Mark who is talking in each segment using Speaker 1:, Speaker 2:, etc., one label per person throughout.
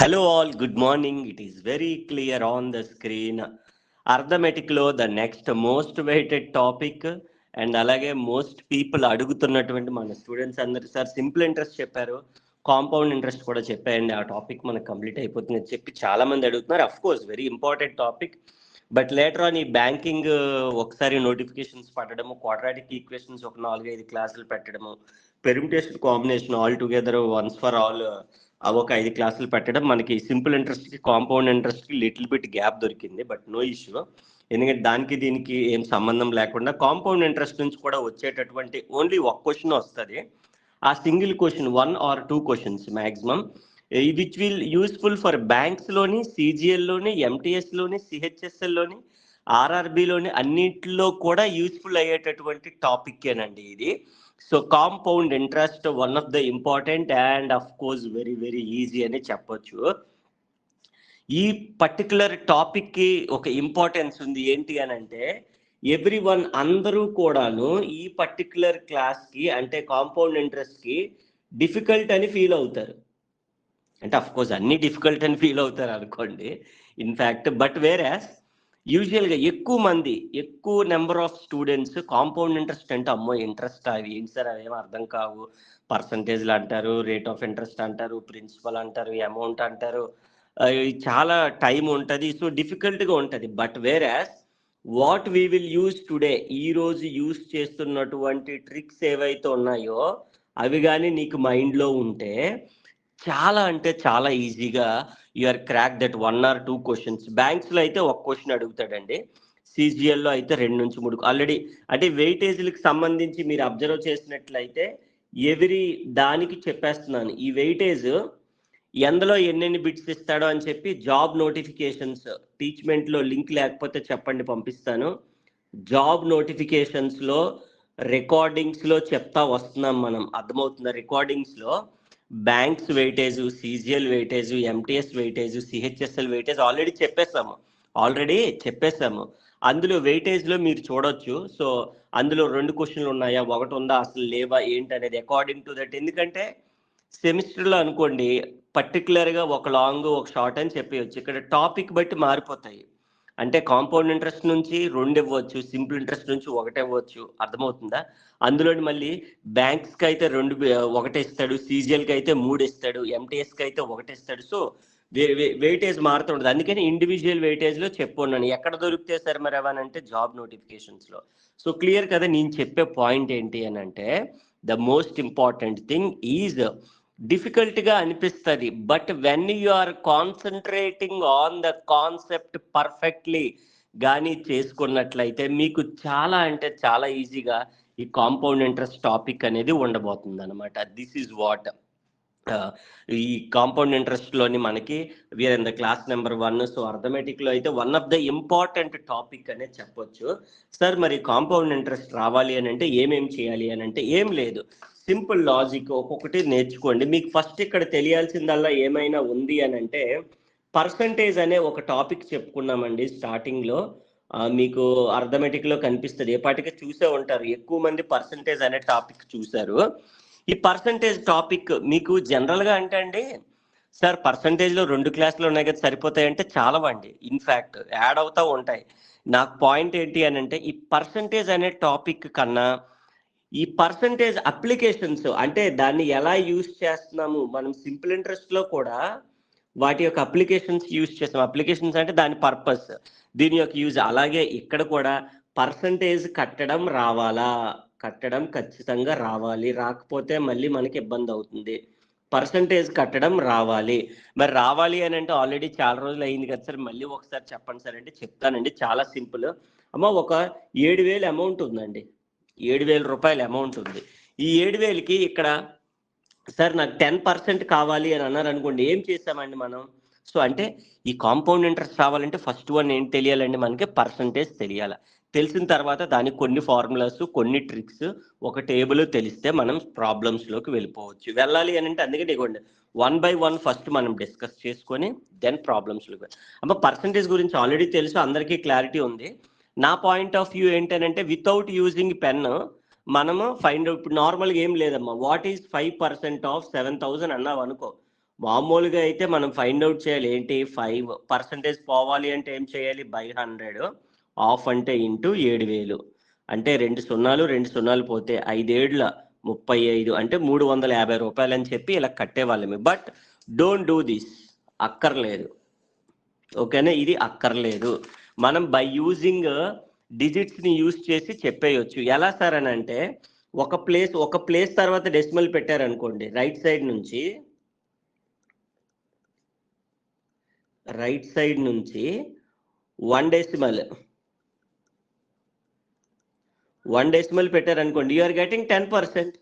Speaker 1: Hello all, good morning. It is very clear on the screen. అర్థమెటిక్లో the next most weighted topic and అలాగే most people అడుగుతున్నటువంటి మన students అందరు sir simple interest చెప్పారు, compound interest కూడా చెప్పాయండి. ఆ టాపిక్ మనకు కంప్లీట్ అయిపోతుంది అని చెప్పి చాలా మంది అడుగుతున్నారు. Of course very important topic. But later on ఈ బ్యాంకింగ్ ఒకసారి నోటిఫికేషన్స్ పట్టడము, క్వాడ్రాటిక్ ఈక్వేషన్స్ ఒక 4-5 క్లాసులు పెట్టడము, permutation combination all together once for all ఒక 5 క్లాసులు పెట్టడం, మనకి సింపుల్ ఇంట్రెస్ట్కి కాంపౌండ్ ఇంట్రెస్ట్కి లిటిల్ బిట్ గ్యాప్ దొరికింది. బట్ నో ఇష్యూ, ఎందుకంటే దానికి దీనికి ఏం సంబంధం లేకుండా కాంపౌండ్ ఇంట్రెస్ట్ నుంచి కూడా వచ్చేటటువంటి ఓన్లీ ఒక క్వశ్చన్ వస్తుంది. ఆ single question 1 or 2 questions maximum, which will useful for బ్యాంక్స్లోని, సిజిఎల్లోని, ఎంటీఎస్లోని, సిహెచ్ఎస్ఎల్లోని, ఆర్ఆర్బిలోని అన్నింటిలో కూడా యూస్ఫుల్ అయ్యేటటువంటి టాపిక్కేనండి ఇది. So compound interest one of the important and of course very very easy అని చెప్పొచ్చు. ఈ పర్టికులర్ టాపిక్కి ఒక ఇంపార్టెన్స్ ఉంది. ఏంటి అని అంటే ఎవ్రీ వన్ అందరూ కూడాను ఈ పర్టికులర్ క్లాస్కి అంటే కాంపౌండ్ ఇంట్రెస్ట్కి డిఫికల్ట్ అని ఫీల్ అవుతారు. అంటే అఫ్ కోర్స్ అన్ని డిఫికల్ట్ అని ఫీల్ అవుతారు అనుకోండి ఇన్ఫ్యాక్ట్. బట్ వేరాస్ యూజువల్గా ఎక్కువ number of students compound interest అంటే అమ్మో ఇంట్రెస్ట్ అవి ఏంటి సార్, అవేం అర్థం కావు, పర్సంటేజ్లు అంటారు, రేట్ ఆఫ్ ఇంట్రెస్ట్ అంటారు, ప్రిన్సిపల్ అంటారు, అమౌంట్ అంటారు, చాలా టైం ఉంటుంది, సో డిఫికల్ట్గా ఉంటుంది. But వేరాస్ what we will use today, ఈరోజు యూజ్ చేస్తున్నటువంటి ట్రిక్స్ ఏవైతే ఉన్నాయో అవి కానీ నీకు మైండ్లో ఉంటే చాలా అంటే చాలా ఈజీగా you are crack that 1 or 2 questions. బ్యాంక్స్లో అయితే ఒక క్వశ్చన్ అడుగుతాడండి, సిజిఎల్లో అయితే 2 నుంచి 3 ఆల్రెడీ. అంటే వెయిటేజ్లకు సంబంధించి మీరు అబ్జర్వ్ చేసినట్లయితే ఎవరి దానికి చెప్పేస్తున్నాను, ఈ వెయిటేజ్ ఎందులో ఎన్నెన్ని బిట్స్ ఇస్తాడో అని చెప్పి జాబ్ నోటిఫికేషన్స్ టీచ్మెంట్లో లింక్ లేకపోతే చెప్పండి పంపిస్తాను. జాబ్ నోటిఫికేషన్స్లో రికార్డింగ్స్లో చెప్తా వస్తున్నాం మనం, అర్థమవుతుందా? రికార్డింగ్స్లో banks weightage, CGL weightage, MTS weightage, CHSL weightage already చెప్పేసాము. అందులో వెయిటేజ్లో మీరు చూడొచ్చు. సో అందులో 2 క్వశ్చన్లు ఉన్నాయా, ఒకటి ఉందా, అసలు లేవా, ఏంటి అనేది అకార్డింగ్ టు దట్. ఎందుకంటే సెమిస్టర్లో అనుకోండి పర్టికులర్గా ఒక లాంగ్ ఒక షార్ట్ అని చెప్పవచ్చు, ఇక్కడ టాపిక్ బట్టి మారిపోతాయి. అంటే కాంపౌండ్ ఇంట్రెస్ట్ నుంచి 2 ఇవ్వచ్చు, సింపుల్ ఇంట్రెస్ట్ నుంచి 1 ఇవ్వచ్చు, అర్థమవుతుందా? అందులో మళ్ళీ బ్యాంక్స్కి అయితే 1 ఇస్తాడు, సిజిఎల్కి అయితే 3 ఇస్తాడు, ఎంటీఎస్కి అయితే 1 ఇస్తాడు. సో వెయిటేజ్ మారుతుండదు. అందుకని ఇండివిజువల్ వెయిటేజ్లో చెప్పున్నాను. ఎక్కడ దొరికితే సార్ మరి అవనంటే జాబ్ నోటిఫికేషన్స్లో. సో క్లియర్ కదా నేను చెప్పే పాయింట్ ఏంటి అని అంటే the most important thing is డిఫికల్ట్గా అనిపిస్తుంది, but when you are concentrating on the concept perfectly కానీ చేసుకున్నట్లయితే మీకు చాలా అంటే చాలా ఈజీగా ఈ కాంపౌండ్ ఇంట్రెస్ట్ టాపిక్ అనేది ఉండబోతుంది అనమాట. దిస్ ఈజ్ వాట్ ఈ కాంపౌండ్ ఇంట్రెస్ట్లోని మనకి we are in the class number 1. So అర్థమెటిక్లో అయితే one of the important topic అనే చెప్పొచ్చు. సార్ మరి కాంపౌండ్ ఇంట్రెస్ట్ రావాలి అని అంటే ఏమేం చేయాలి అని అంటే ఏం లేదు, సింపుల్ లాజిక్ ఒక్కొక్కటి నేర్చుకోండి. మీకు ఫస్ట్ ఇక్కడ తెలియాల్సిందల్లా ఏమైనా ఉంది అని అంటే పర్సంటేజ్ అనే ఒక టాపిక్ చెప్పుకున్నామండి స్టార్టింగ్లో. మీకు అర్థమెటిక్లో కనిపిస్తుంది, ఏ పాటికి చూసే ఉంటారు, ఎక్కువ మంది పర్సంటేజ్ అనే టాపిక్ చూశారు. ఈ పర్సంటేజ్ టాపిక్ మీకు జనరల్గా అంటే అండి సార్ పర్సంటేజ్లో 2 క్లాసులు ఉన్నాయి కదా సరిపోతాయంటే చాలవండి, ఇన్ఫ్యాక్ట్ యాడ్ అవుతూ ఉంటాయి. నాకు పాయింట్ ఏంటి అని అంటే ఈ పర్సంటేజ్ అనే టాపిక్ కన్నా ఈ పర్సంటేజ్ అప్లికేషన్స్ అంటే దాన్ని ఎలా యూజ్ చేస్తున్నాము, మనం సింపుల్ ఇంట్రెస్ట్లో కూడా వాటి యొక్క అప్లికేషన్స్ యూజ్ చేస్తాం. అప్లికేషన్స్ అంటే దాని పర్పస్, దీని యొక్క యూజ్. అలాగే ఇక్కడ కూడా పర్సంటేజ్ కట్టడం ఖచ్చితంగా రావాలి, రాకపోతే మళ్ళీ మనకి ఇబ్బంది అవుతుంది. పర్సంటేజ్ కట్టడం రావాలి. మరి రావాలి అని అంటే ఆల్రెడీ చాలా రోజులు అయింది కదా సార్, మళ్ళీ ఒకసారి చెప్పండి సార్ అంటే చెప్తానండి. చాలా సింపుల్ అమ్మ, ఒక 7,000 అమౌంట్ ఉందండి, 7,000 రూపాయల అమౌంట్ ఉంది. ఈ 7,000కి ఇక్కడ సార్ నాకు 10% కావాలి అని అన్నారు అనుకోండి, ఏం చేస్తామండి మనం? సో అంటే ఈ కాంపౌండ్ ఇంట్రెస్ట్ రావాలంటే ఫస్ట్ వన్ ఏంటి తెలియాలండి, మనకి పర్సంటేజ్ తెలియాలి. తెలిసిన తర్వాత దానికి కొన్ని ఫార్ములాస్, కొన్ని ట్రిక్స్, ఒక టేబుల్ తెలిస్తే మనం ప్రాబ్లమ్స్లోకి వెళ్ళిపోవచ్చు. వెళ్ళాలి అని అంటే అందుకే ఇవ్వండి 1 by 1 ఫస్ట్ మనం డిస్కస్ చేసుకొని దెన్ ప్రాబ్లమ్స్లోకి. అమ్మ పర్సంటేజ్ గురించి ఆల్రెడీ తెలుసు, అందరికీ క్లారిటీ ఉంది. నా పాయింట్ ఆఫ్ వ్యూ ఏంటంటే వితౌట్ యూజింగ్ పెన్ మనము ఫైండ్ అవుట్. ఇప్పుడు నార్మల్గా ఏం లేదమ్మా, వాట్ ఈజ్ 5% ఆఫ్ 7,000 అన్నావు అనుకో, మామూలుగా అయితే మనం ఫైండ్ అవుట్ చేయాలి ఏంటి, 5% పోవాలి అంటే ఏం చేయాలి, బై 100, ఆఫ్ అంటే ఇంటూ 7,000, అంటే 2 సున్నాలు 2 సున్నాలు పోతే 5 ఏళ్ల 35, అంటే 350 రూపాయలు అని చెప్పి ఇలా కట్టేవాళ్ళమే. బట్ డోంట్ డూ దిస్, అక్కర్లేదు. ఓకేనా, ఇది అక్కర్లేదు. మనం బై యూజింగ్ డిజిట్స్ని యూజ్ చేసి చెప్పేయచ్చు. ఎలా సార్ అని అంటే, ఒక ప్లేస్ తర్వాత డెసిమల్ పెట్టారనుకోండి, రైట్ సైడ్ నుంచి 1 డెసిమల్ పెట్టారనుకోండి, యూఆర్ గెటింగ్ 10%.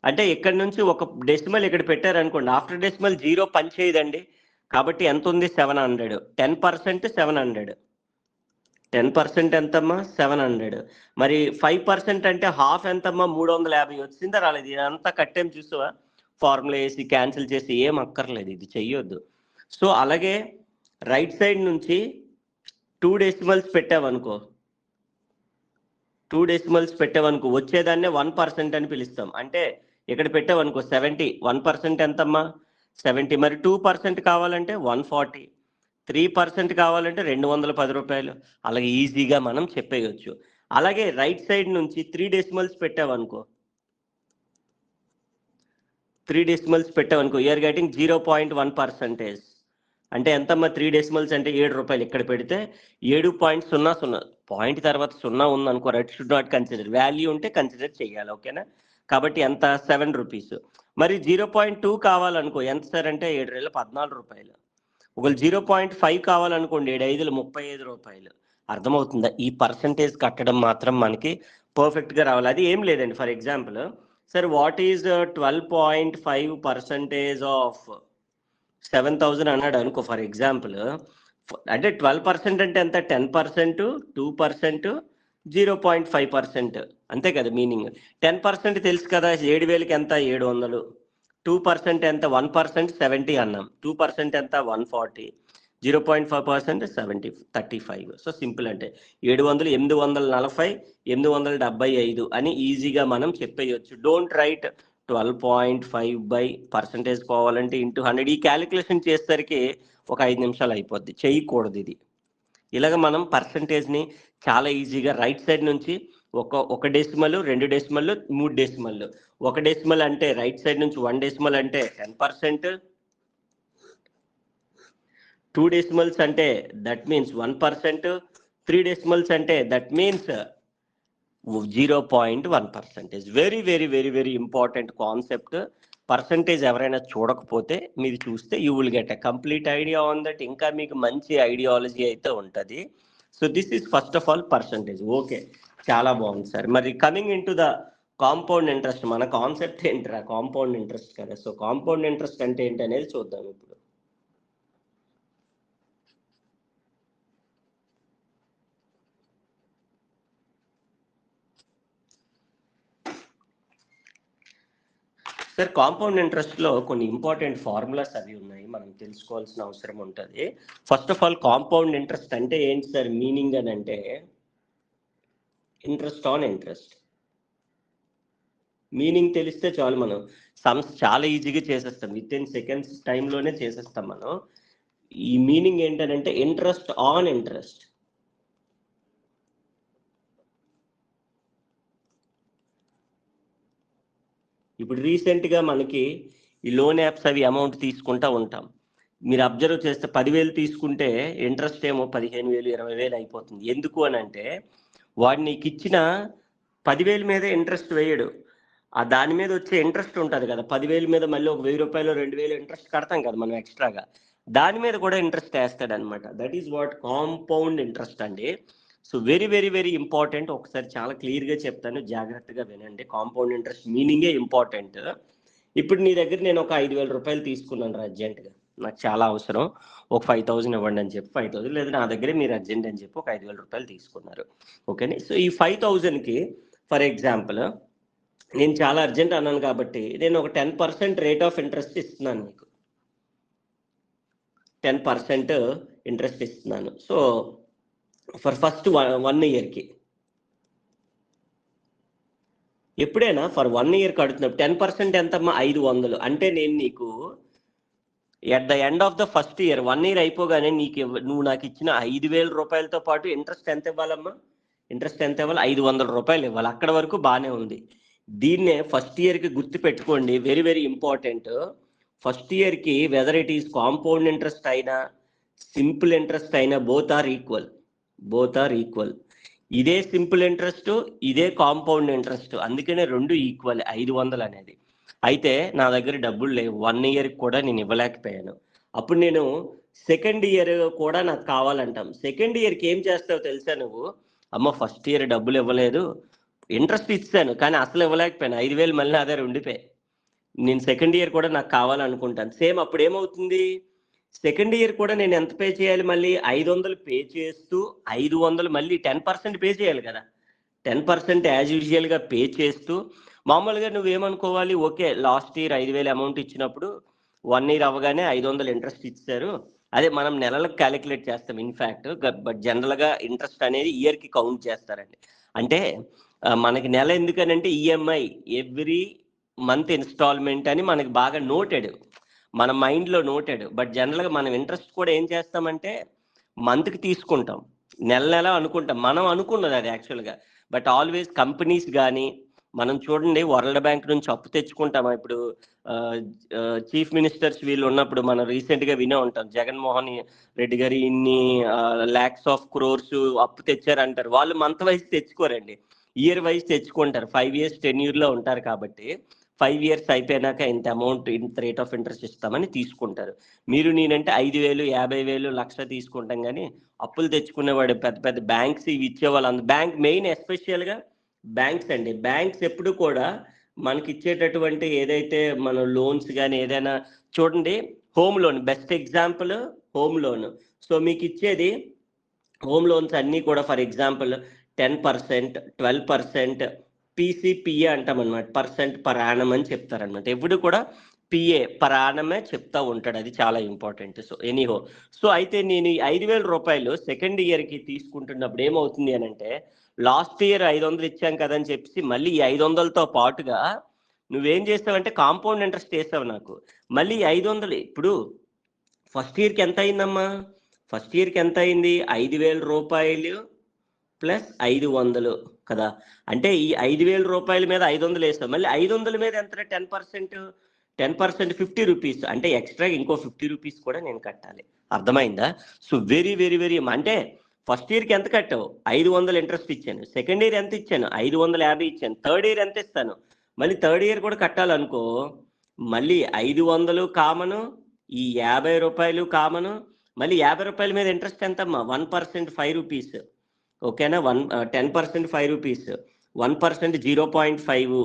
Speaker 1: అంటే ఇక్కడ నుంచి ఒక డెసిమల్ ఇక్కడ పెట్టారనుకోండి, ఆఫ్టర్ డెసిమల్ 0 పని చేయదండి. కాబట్టి ఎంత ఉంది, 700. 10% 700. 10% ఎంతమ్మా, 700. మరి 5% అంటే హాఫ్ ఎంతమ్మా, 350. వచ్చిందా రాలేదు, ఇదంతా కట్టేం చూసావా, ఫార్ములా వేసి క్యాన్సిల్ చేసి ఏం అక్కర్లేదు, ఇది చెయ్యొద్దు. సో అలాగే రైట్ సైడ్ నుంచి 2 డెసిమల్స్ పెట్టావనుకో, 2 డెసిమల్స్ పెట్టావనుకో, వచ్చేదాన్నే 1% అని పిలుస్తాం. అంటే ఇక్కడ పెట్టావనుకో 70, 1% ఎంతమ్మా, 70. మరి 2% కావాలంటే 140, 3% కావాలంటే 210 రూపాయలు. అలాగే ఈజీగా మనం చెప్పేయచ్చు. అలాగే రైట్ సైడ్ నుంచి 3 డెసిమల్స్ పెట్టావనుకో, 3 డెసిమల్స్ పెట్టావనుకో, యూఆర్ గెటింగ్ 0.1%. అంటే ఎంతమ్మా, 3 డెసిమల్స్ అంటే 7 రూపాయలు. ఇక్కడ పెడితే 7.00. పాయింట్ తర్వాత 0 ఉందనుకో, right should not consider, value ఉంటే కన్సిడర్ చేయాలి. ఓకేనా, కాబట్టి ఎంత, 7 రూపీస్. మరి 0.2 కావాలనుకో, ఎంత సార్ అంటే 7 14 రూపాయలు. ఒకవేళ 0.5 కావాలనుకోండి, 7 35 రూపాయలు. అర్థమవుతుందా, ఈ పర్సంటేజ్ కట్టడం మాత్రం మనకి పర్ఫెక్ట్గా రావాలి. అది ఏం లేదండి, for example sir, what is 12.5% of 7,000 అన్నాడు అనుకో, ఫర్ ఎగ్జాంపుల్. అంటే 12% అంటే ఎంత, 10%, 2%, 0.5%, అంతే కదా మీనింగ్. 10% తెలుసు కదా, 7,000కి ఎంత, 700. 2% ఎంత, 1% 70 అన్నాం. 2% ఎంత, 140. 0.5% 70, 35. సో సింపుల్, అంటే 700, 840, 875 అని ఈజీగా మనం చెప్పేయచ్చు. డోంట్ రైట్ 12.5/% పోవాలంటే ఇంటూ 100. ఈ క్యాలిక్యులేషన్ చేసేసరికి ఒక 5 నిమిషాలు అయిపోద్ది, చేయకూడదు ఇది. ఇలాగ మనం పర్సంటేజ్ని చాలా ఈజీగా రైట్ సైడ్ నుంచి ఒక డెసిమల్, 2 డెసిమల్, 3 డెసిమల్. 1 డెసిమల్ అంటే రైట్ సైడ్ నుంచి 1 డెసిమల్ అంటే 10%. 2 డెసిమల్స్ అంటే దట్ మీన్స్ 1%. 3 డెసిమల్స్ అంటే that means 0.1%. Very very very very important concept. Percentage ఎవరైనా చూడకపోతే మీరు చూస్తే you will get a complete idea on that. ఇంకా మీకు మంచి ఐడియాలజీ అయితే ఉంటుంది. So this is first of all percentage. Okay, చాలా బాగుంది సార్. మరి coming in to the compound interest, మన కాన్సెప్ట్ ఏంటరా, కాంపౌండ్ ఇంట్రెస్ట్ కదా. సో కాంపౌండ్ ఇంట్రెస్ట్ అంటే ఏంటి అనేది చూద్దాం ఇప్పుడు. సార్, కాంపౌండ్ ఇంట్రెస్ట్లో కొన్ని ఇంపార్టెంట్ ఫార్ములాస్ అవి ఉన్నాయి, మనం తెలుసుకోవాల్సిన అవసరం ఉంటుంది. First of all compound interest అంటే ఏంటి సార్ మీనింగ్ అని అంటే, ఇంట్రెస్ట్ ఆన్ ఇంట్రెస్ట్. మీనింగ్ తెలిస్తే చాలు, మనం సమ్స్ చాలా ఈజీగా చేసేస్తాం, విత్ ఇన్ సెకండ్స్ టైంలోనే చేసేస్తాం మనం. ఈ మీనింగ్ ఏంటంటే ఇంట్రెస్ట్ ఆన్ ఇంట్రెస్ట్. ఇప్పుడు రీసెంట్గా మనకి ఈ లోన్ యాప్స్ అవి అమౌంట్ తీసుకుంటా ఉంటాం. మీరు అబ్జర్వ్ చేస్తే 10,000 తీసుకుంటే ఇంట్రెస్ట్ ఏమో 15,000, 20,000 అయిపోతుంది. ఎందుకు అని అంటే, వాడు నీకు ఇచ్చిన 10,000 మీదే ఇంట్రెస్ట్ వేయడు, ఆ దాని మీద వచ్చే ఇంట్రెస్ట్ ఉంటుంది కదా, 10,000 మీద మళ్ళీ ఒక 1,000 రూపాయలు 2,000 ఇంట్రెస్ట్ కడతాం కదా మనం ఎక్స్ట్రాగా, దాని మీద కూడా ఇంట్రెస్ట్ వేస్తాడు అనమాట. That is what compound interest అండి. So very very very important. ఒకసారి చాలా క్లియర్గా చెప్తాను, జాగ్రత్తగా వినండి. కాంపౌండ్ ఇంట్రెస్ట్ మీనింగే ఇంపార్టెంట్. ఇప్పుడు నీ దగ్గర నేను ఒక 5,000 రూపాయలు తీసుకున్నాను అర్జెంటుగా, నాకు చాలా అవసరం, ఒక 5,000 ఇవ్వండి అని చెప్పి 5,000, లేదా నా దగ్గరే మీరు అర్జెంట్ అని చెప్పి ఒక 5,000 రూపాయలు తీసుకున్నారు. ఓకేనే, సో ఈ 5,000కి ఫర్ ఎగ్జాంపుల్ నేను చాలా అర్జెంట్ అన్నాను కాబట్టి నేను ఒక 10% రేట్ ఆఫ్ ఇంట్రెస్ట్ ఇస్తున్నాను మీకు, 10% ఇంట్రెస్ట్ ఇస్తున్నాను. సో ఫర్ ఫస్ట్ 1 ఇయర్కి, ఎప్పుడైనా ఫర్ 1 ఇయర్ కడుతున్నప్పుడు 10% ఎంతమ్మా, 500. అంటే నేను నీకు at the end of the first year 1 year అయిపోగానే నువ్వు నాకు ఇచ్చిన 5,000 రూపాయలతో పాటు ఇంట్రెస్ట్ ఎంత ఇవ్వాలమ్మా? ఇంట్రెస్ట్ ఎంత ఇవ్వాలి? 500 రూపాయలు ఇవ్వాలి. అక్కడ వరకు బాగానే ఉంది. దీన్నే ఫస్ట్ ఇయర్కి గుర్తు పెట్టుకోండి, వెరీ వెరీ ఇంపార్టెంట్. ఫస్ట్ ఇయర్కి whether it is compound interest అయినా సింపుల్ ఇంట్రెస్ట్ అయినా బోత్ ఆర్ ఈక్వల్. ఇదే సింపుల్ ఇంట్రెస్ట్, ఇదే కాంపౌండ్ ఇంట్రెస్ట్, అందుకనే రెండు ఈక్వల్ 500 అనేది. అయితే నా దగ్గర డబ్బులు లేవు, 1 year కూడా నేను ఇవ్వలేకపోయాను. అప్పుడు నేను సెకండ్ ఇయర్ కూడా నాకు కావాలంటాం. సెకండ్ ఇయర్కి ఏం చేస్తావు తెలుసా నువ్వు? అమ్మ ఫస్ట్ ఇయర్ డబ్బులు ఇవ్వలేదు, ఇంట్రెస్ట్ ఇచ్చాను కానీ అసలు ఇవ్వలేకపోయాను, 5,000 మళ్ళీ అదే ఉండిపోయాయి, నేను సెకండ్ ఇయర్ కూడా నాకు కావాలనుకుంటాను. సేమ్ అప్పుడు ఏమవుతుంది? సెకండ్ ఇయర్ కూడా నేను ఎంత పే చేయాలి? మళ్ళీ 500 పే చేస్తూ 500 మళ్ళీ 10% పే చేయాలి కదా. 10% యాజ్ యూజువల్గా పే చేస్తూ మామూలుగా నువ్వేమనుకోవాలి, ఓకే లాస్ట్ ఇయర్ 5,000 అమౌంట్ ఇచ్చినప్పుడు 1 year అవ్వగానే 500 ఇంట్రెస్ట్ ఇచ్చారు, అదే మనం నెలలకు క్యాలిక్యులేట్ చేస్తాం ఇన్ఫ్యాక్ట్, బట్ జనరల్గా ఇంట్రెస్ట్ అనేది ఇయర్కి కౌంట్ చేస్తారండి. అంటే మనకి నెల ఎందుకనంటే ఈఎంఐ ఎవ్రీ మంత్ ఇన్స్టాల్మెంట్ అని మనకి బాగా నోటెడ్, మన మైండ్లో నోటెడ్. బట్ జనరల్గా మనం ఇంట్రెస్ట్ కూడా ఏం చేస్తామంటే మంత్కి తీసుకుంటాం, నెల అనుకుంటాం, మనం అనుకున్నది అది యాక్చువల్గా. బట్ ఆల్వేస్ కంపెనీస్ కానీ మనం చూడండి, వరల్డ్ బ్యాంక్ నుంచి అప్పు తెచ్చుకుంటామా? ఇప్పుడు చీఫ్ మినిస్టర్స్ వీళ్ళు ఉన్నప్పుడు మనం రీసెంట్గా వినే ఉంటాం, జగన్మోహన్ రెడ్డి గారు ఇన్ని లాక్స్ ఆఫ్ క్రోర్స్ అప్పు తెచ్చారంటారు. వాళ్ళు మంత్ వైజ్ తెచ్చుకోరండి, ఇయర్ వైజ్ తెచ్చుకుంటారు. 5 years టెన్యూర్లో ఉంటారు కాబట్టి 5 years అయిపోయినాక ఇంత అమౌంట్, ఇంత రేట్ ఆఫ్ ఇంట్రెస్ట్ ఇస్తామని తీసుకుంటారు. మీరు నేనంటే 5,000, 50,000, 1,00,000 తీసుకుంటాం, కానీ అప్పులు తెచ్చుకునేవాడు పెద్ద పెద్ద బ్యాంక్స్ ఇవి ఇచ్చేవాళ్ళు. బ్యాంక్ మెయిన్ ఎస్పెషల్గా బ్యాంక్స్ అండి. బ్యాంక్స్ ఎప్పుడు కూడా మనకి ఇచ్చేటటువంటి ఏదైతే మన లోన్స్ కానీ ఏదైనా చూడండి, home loan best example, home loan. So మీకు ఇచ్చేది హోమ్ లోన్స్ అన్నీ కూడా ఫర్ ఎగ్జాంపుల్ 10%, 12%, పీసీపీఏ అంటాం అనమాట, పర్సెంట్ పర్ యానం అని చెప్తారనమాట. ఎప్పుడు కూడా పిఏ పర్ యానమే చెప్తా ఉంటాడు, అది చాలా ఇంపార్టెంట్. సో ఎనీహో, సో అయితే నేను 5,000 రూపాయలు సెకండ్ ఇయర్కి తీసుకుంటున్నప్పుడు ఏమవుతుంది అని అంటే, లాస్ట్ ఇయర్ 500 ఇచ్చాం కదని చెప్పేసి మళ్ళీ ఈ 500తో పాటుగా నువ్వేం చేస్తావంటే కాంపౌండ్ ఇంట్రెస్ట్ వేస్తావు నాకు. మళ్ళీ 500 ఇప్పుడు ఫస్ట్ ఇయర్కి ఎంత అయిందమ్మా? ఫస్ట్ ఇయర్కి ఎంత అయింది? 5,000 రూపాయలు ప్లస్ 500 కదా. అంటే ఈ 5,000 రూపాయల మీద 500 వేస్తాం, మళ్ళీ 500 మీద ఎంత? 10%, 50 రూపీస్, అంటే ఎక్స్ట్రా ఇంకో 50 రూపీస్ కూడా నేను కట్టాలి. అర్థమైందా? సో వెరీ వెరీ వెరీ, అంటే ఫస్ట్ ఇయర్కి ఎంత కట్టావు? 500 ఇంట్రెస్ట్ ఇచ్చాను. సెకండ్ ఇయర్ ఎంత ఇచ్చాను? 550 ఇచ్చాను. థర్డ్ ఇయర్ ఎంత ఇస్తాను? మళ్ళీ థర్డ్ ఇయర్ కూడా కట్టాలనుకో, మళ్ళీ 500 కామను, ఈ 50 రూపాయలు కామను, మళ్ళీ 50 రూపాయల మీద ఇంట్రెస్ట్ ఎంతమ్మా? 1%, 5 రూపీస్. ఓకేనా? 10% 5 రూపీస్, 1% 0.5,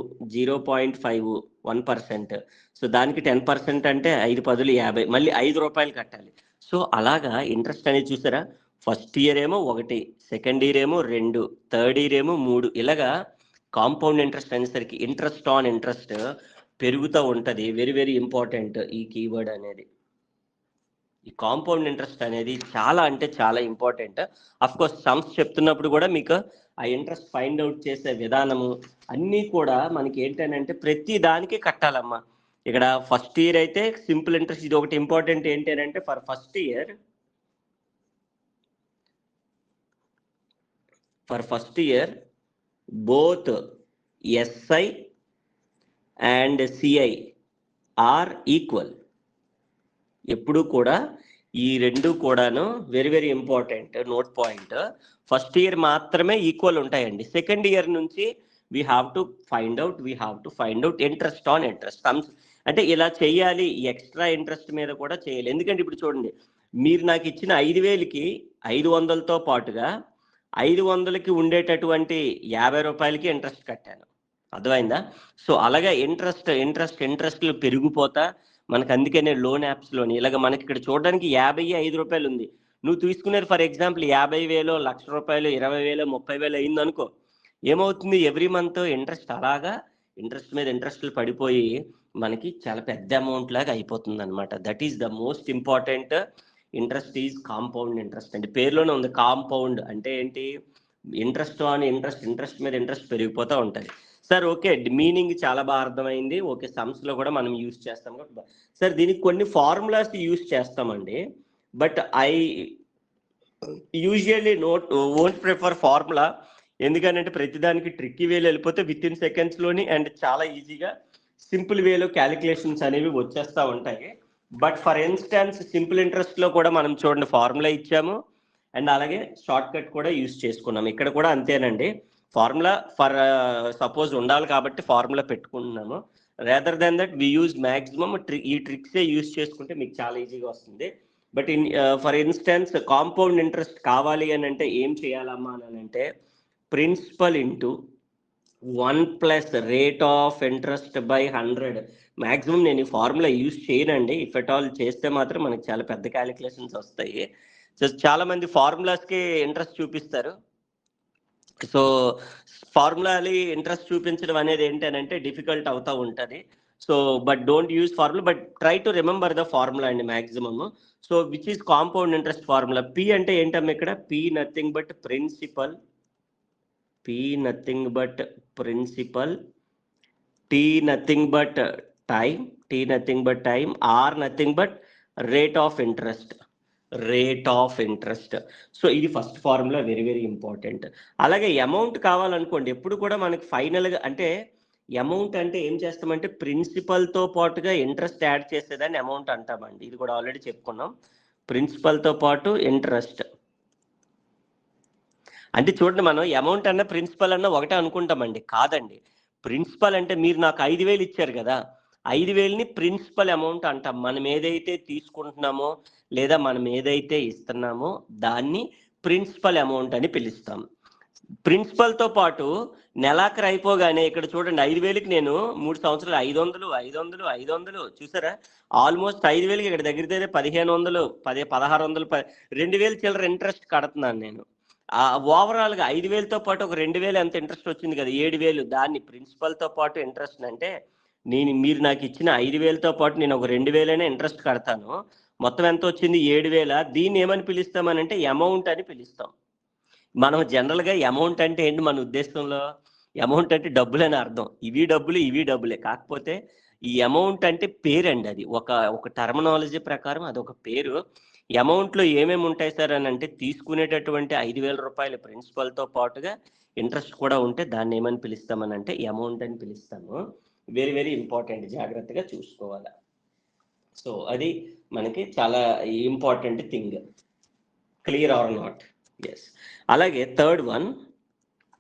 Speaker 1: 1%. సో దానికి 10% అంటే 5 పదులు 50, మళ్ళీ 5 రూపాయలు కట్టాలి. సో అలాగా ఇంట్రెస్ట్ అనేది చూసారా, ఫస్ట్ ఇయర్ ఏమో 1, సెకండ్ ఇయర్ ఏమో 2, థర్డ్ ఇయర్ ఏమో 3, ఇలాగా కాంపౌండ్ ఇంట్రెస్ట్ అనేసరికి ఇంట్రెస్ట్ ఆన్ ఇంట్రెస్ట్ పెరుగుతూ ఉంటుంది. వెరీ వెరీ ఇంపార్టెంట్ ఈ కీవర్డ్ అనేది. ఈ కాంపౌండ్ ఇంట్రెస్ట్ అనేది చాలా అంటే చాలా ఇంపార్టెంట్. అఫ్ కోర్స్ సమ్స్ చెప్తున్నప్పుడు కూడా మీకు ఆ ఇంట్రెస్ట్ ఫైండ్ అవుట్ చేసే విధానము అన్నీ కూడా మనకి ఏంటంటే ప్రతి దానికి కట్టాలమ్మా. ఇక్కడ ఫస్ట్ ఇయర్ అయితే సింపుల్ ఇంట్రెస్ట్, ఇది ఒకటి ఇంపార్టెంట్ ఏంటి అంటే for first year both SI and CI are equal. ఎప్పుడు కూడా ఈ రెండు కూడాను very very important note point. First year మాత్రమే ఈక్వల్ ఉంటాయండి. సెకండ్ ఇయర్ నుంచి we have to find out interest on interest. అంటే ఇలా చేయాలి, ఎక్స్ట్రా ఇంట్రెస్ట్ మీద కూడా చేయాలి. ఎందుకంటే ఇప్పుడు చూడండి, మీరు నాకు ఇచ్చిన 5,000కి 500తో పాటుగా 500కి ఉండేటటువంటి 50 రూపాయలకి ఇంట్రెస్ట్ కట్టాను. అర్థమైందా? సో అలాగే ఇంట్రెస్ట్లు పెరిగిపోతా మనకు, అందుకనే లోన్ యాప్స్లోని ఇలాగ మనకి ఇక్కడ చూడడానికి 5 రూపాయలు ఉంది, నువ్వు తీసుకునేది ఫర్ ఎగ్జాంపుల్ 50,000, 1,00,000 రూపాయలు, 20,000, 30,000 అయింది అనుకో, ఏమవుతుంది? ఎవ్రీ మంత్ ఇంట్రెస్ట్ అలాగా ఇంట్రెస్ట్ మీద ఇంట్రెస్ట్లు పడిపోయి మనకి చాలా పెద్ద అమౌంట్ లాగా అయిపోతుంది అనమాట. That is the most important. Interest is compound interest అండి, పేరులోనే ఉంది. కాంపౌండ్ అంటే ఏంటి? ఇంట్రెస్ట్ ఆన్ ఇంట్రెస్ట్, ఇంట్రెస్ట్ మీద ఇంట్రెస్ట్ పెరిగిపోతూ ఉంటుంది. సార్ ఓకే, మీనింగ్ చాలా బాగా అర్థమైంది. ఓకే, సమ్స్ లో కూడా మనం యూజ్ చేస్తాం. సార్ దీనికి కొన్ని ఫార్ములాస్ యూజ్ చేస్తామండి, but I usually won't prefer formula. ఎందుకంటే ప్రతిదానికి ట్రిక్కీ వేలో వెళ్ళిపోతే విత్ ఇన్ సెకండ్స్ లోని అండ్ చాలా ఈజీగా సింపుల్ వేలో క్యాలిక్యులేషన్స్ అనేవి వచ్చేస్తూ ఉంటాయి. But for instance simple interest లో కూడా మనం చూడండి ఫార్ములా ఇచ్చాము అండ్ అలాగే షార్ట్ కట్ కూడా యూజ్ చేసుకున్నాం. ఇక్కడ కూడా అంతేనండి, ఫార్ములా ఫర్ సపోజ్ ఉండాలి కాబట్టి ఫార్ములా పెట్టుకుంటున్నాము. Rather than that we use maximum ఈ ట్రిక్సే యూజ్ చేసుకుంటే మీకు చాలా ఈజీగా వస్తుంది. But for instance compound interest కావాలి అని అంటే ఏం చేయాలమ్మా అని అంటే principal into 1 + rate of interest by 100. Maximum నేను ఈ ఫార్ములా యూజ్ చేయనండి, ఇఫ్ ఎట్ ఆల్ చేస్తే మాత్రం మనకి చాలా పెద్ద క్యాలిక్యులేషన్స్ వస్తాయి. సో చాలా మంది ఫార్ములాస్కి ఇంట్రెస్ట్ చూపిస్తారు. సో ఫార్ములాలి ఇంట్రెస్ట్ చూపించడం అనేది ఏంటంటే డిఫికల్ట్ అవుతూ ఉంటుంది. So but don't use formula, but try to remember the formula అండి maximum. So which is compound interest formula. P అంటే ఏంటమ్మా ఇక్కడ, P nothing but principal, P nothing but principal, T nothing but time, T nothing but time, R nothing but rate of interest, rate of interest. So ఇది first formula, very very important. అలాగే amount కావాలనుకోండి, ఎప్పుడు కూడా మనకి ఫైనల్గా అంటే amount అంటే ఏం చేస్తామంటే ప్రిన్సిపల్తో పాటుగా ఇంట్రెస్ట్ యాడ్ చేసేదాన్ని అమౌంట్ అంటామండి. ఇది కూడా ఆల్రెడీ చెప్పుకున్నాం, ప్రిన్సిపల్తో పాటు ఇంట్రెస్ట్. అంటే చూడండి, మనం అమౌంట్ అన్న ప్రిన్సిపల్ అన్న ఒకటే అనుకుంటామండి, కాదండి. ప్రిన్సిపల్ అంటే మీరు నాకు 5,000 ఇచ్చారు కదా, 5,000ని ప్రిన్సిపల్ అమౌంట్ అంటాం. మనం ఏదైతే తీసుకుంటున్నామో లేదా మనం ఏదైతే ఇస్తున్నామో దాన్ని ప్రిన్సిపల్ అమౌంట్ అని పిలుస్తాం. ప్రిన్సిపల్తో పాటు నెలాఖరు అయిపోగానే ఇక్కడ చూడండి 5,000కి నేను 3 సంవత్సరాలు 500 500 500 చూసారా, ఆల్మోస్ట్ 5,000కి ఇక్కడ దగ్గర దగ్గర 1,500 1,600 2,000 చిల్లర ఇంట్రెస్ట్ కడుతున్నాను నేను. ఓవరాల్గా 5,000తో పాటు ఒక 2,000 ఎంత ఇంట్రెస్ట్ వచ్చింది కదా, 7,000. దాన్ని ప్రిన్సిపల్తో పాటు ఇంట్రెస్ట్ అంటే మీరు నాకు ఇచ్చిన 5,000తో పాటు నేను ఒక 2,000 ఇంట్రెస్ట్ కడతాను. మొత్తం ఎంత వచ్చింది, 7,000. దీన్ని ఏమని పిలుస్తామనంటే అమౌంట్ అని పిలుస్తాం. మనం జనరల్గా అమౌంట్ అంటే ఏంటి మన ఉద్దేశంలో, అమౌంట్ అంటే డబ్బులు అని అర్థం. ఇవి డబ్బులు ఇవి డబ్బులే, కాకపోతే ఈ అమౌంట్ అంటే పేరండి. అది ఒక టర్మినాలజీ ప్రకారం అది ఒక పేరు. అమౌంట్లో ఏమేమి ఉంటాయి సార్ అని అంటే తీసుకునేటటువంటి 5,000 రూపాయల ప్రిన్సిపల్తో పాటుగా ఇంట్రెస్ట్ కూడా ఉంటే దాన్ని ఏమని పిలుస్తామని అంటే అమౌంట్ అని పిలుస్తాము. వెరీ వెరీ ఇంపార్టెంట్, జాగ్రత్తగా చూసుకోవాలి. సో అది మనకి చాలా important thing. Clear or not? Yes. అలాగే థర్డ్ వన్,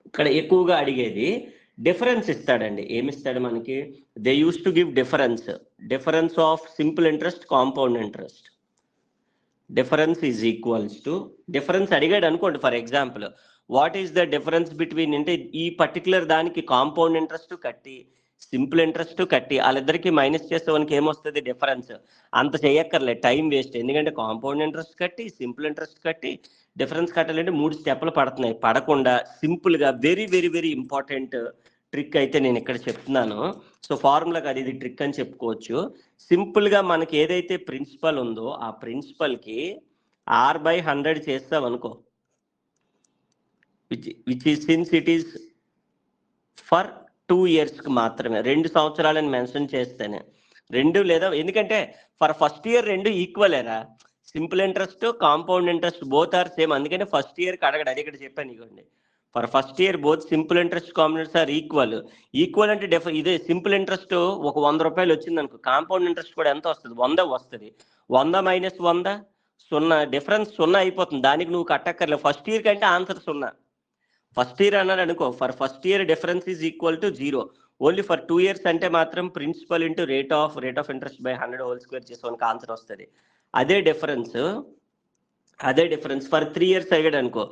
Speaker 1: ఇక్కడ ఎక్కువగా అడిగేది డిఫరెన్స్ ఇస్తాడండి. ఏమిస్తాడు మనకి, they use to give difference of simple interest, compound interest. Difference is equals to, difference అడిగాడు అనుకోండి for example, what is the difference between అంటే ఈ పర్టికులర్ దానికి కాంపౌండ్ ఇంట్రెస్ట్ కట్టి సింపుల్ ఇంట్రెస్ట్ కట్టి వాళ్ళిద్దరికి మైనస్ చేస్తే మనకి ఏమొస్తుంది డిఫరెన్స్. అంత చేయక్కర్లేదు, టైం వేస్ట్. ఎందుకంటే కాంపౌండ్ ఇంట్రెస్ట్ కట్టి సింపుల్ ఇంట్రెస్ట్ కట్టి డిఫరెన్స్ కట్టాలంటే 3 స్టెప్లు పడుతున్నాయి. పడకుండా సింపుల్గా very very very important trick అయితే నేను ఇక్కడ చెప్తున్నాను. సో ఫార్ములాకి అది ఇది ట్రిక్ అని చెప్పుకోవచ్చు. సింపుల్గా మనకి ఏదైతే ప్రిన్సిపల్ ఉందో ఆ ప్రిన్సిపల్కి R/100 చేస్తాం అనుకో, which is since it is for 2 yearsకి మాత్రమే, 2 సంవత్సరాలని మెన్షన్ చేస్తేనే 2 లేదా, ఎందుకంటే ఫర్ ఫస్ట్ ఇయర్ 2 ఈక్వలేరా, simple interest compound interest both are same. అందుకని ఫస్ట్ ఇయర్కి అడగడు, అది ఇక్కడ చెప్పాను ఇవ్వండి. For first year both simple interest compound interest are equal అంటే ఇదే సింపుల్ ఇంట్రెస్ట్ ఒక 100 రూపాయలు వచ్చింది అనుకో, కాంపౌండ్ ఇంట్రెస్ట్ కూడా ఎంత వస్తుంది, 100 వస్తుంది. 100 - 100 0, డిఫరెన్స్ 0 అయిపోతుంది. దానికి నువ్వు కట్టక్కర్లేదు. ఫస్ట్ ఇయర్ కంటే ఆన్సర్ 0. ఫస్ట్ ఇయర్ అన్నాడు అనుకో, for first year difference is equal to 0. Only for 2 years అంటే మాత్రం principal into rate of interest by 100 whole square చేసి మనకు ఆన్సర్ వస్తుంది. అదే డిఫరెన్స్ ఫర్ 3 years అడిగాడు అనుకో,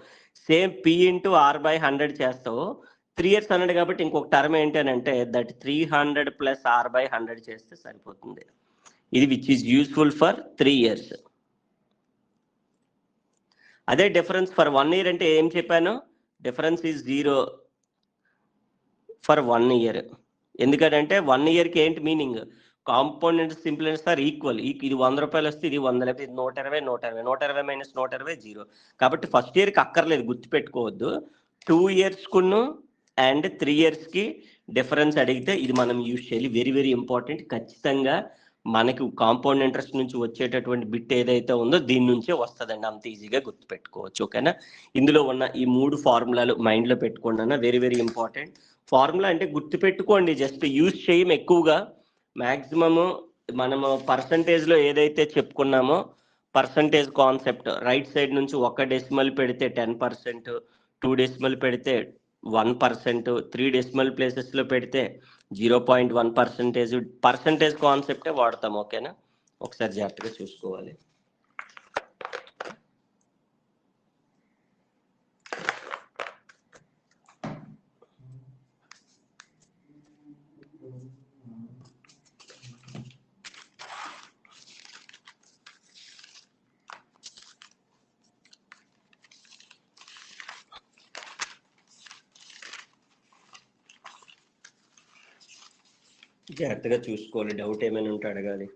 Speaker 1: సేమ్ P ఇంటూ R/100 చేస్తావు. 3 years అన్నాడు కాబట్టి ఇంకొక టర్మ్ ఏంటి అని అంటే దట్ 300 + R/100 చేస్తే సరిపోతుంది. ఇది which is useful for 3 years. అదే డిఫరెన్స్ ఫర్ 1 year అంటే ఏం చెప్పాను, డిఫరెన్స్ ఈజ్ 0 ఫర్ 1 year. ఎందుకంటే 1 yearకి ఏంటి meaning, compound interest simple interest are equal. ఇది 100 రూపాయలు వస్తే ఇది 100, లేకపోతే 120 120 120 0. కాబట్టి ఫస్ట్ ఇయర్కి అక్కర్లేదు, గుర్తుపెట్టుకోవద్దు. 2 yearsకును అండ్ 3 yearsకి డిఫరెన్స్ అడిగితే ఇది మనం యూజ్ చేయాలి. Very very important. ఖచ్చితంగా మనకు కాంపౌండ్ ఇంట్రెస్ట్ నుంచి వచ్చేటటువంటి బిట్ ఏదైతే ఉందో దీని నుంచే వస్తుందండి. అంత ఈజీగా గుర్తుపెట్టుకోవచ్చు. ఓకేనా? ఇందులో ఉన్న ఈ 3 ఫార్ములాలు మైండ్లో పెట్టుకోండి అన్న. Very very important. ఫార్ములా అంటే గుర్తుపెట్టుకోండి, జస్ట్ యూజ్ చేయం ఎక్కువగా. మ్యాక్సిమము మనము పర్సంటేజ్లో ఏదైతే చెప్పుకున్నామో పర్సంటేజ్ కాన్సెప్ట్ రైట్ సైడ్ నుంచి 1 డెసిమల్ పెడితే 10%, 2 డెసిమల్ పెడితే 1%, 3 డెసిమల్ ప్లేసెస్లో పెడితే 0.1%. పర్సంటేజ్ కాన్సెప్టే వాడతాం. ఓకేనా? ఒకసారి జాగ్రత్తగా చూసుకోవాలి. జాగ్రత్తగా చూసుకోవాలి. డౌట్ ఏమైనా ఉంటే అడగాలి.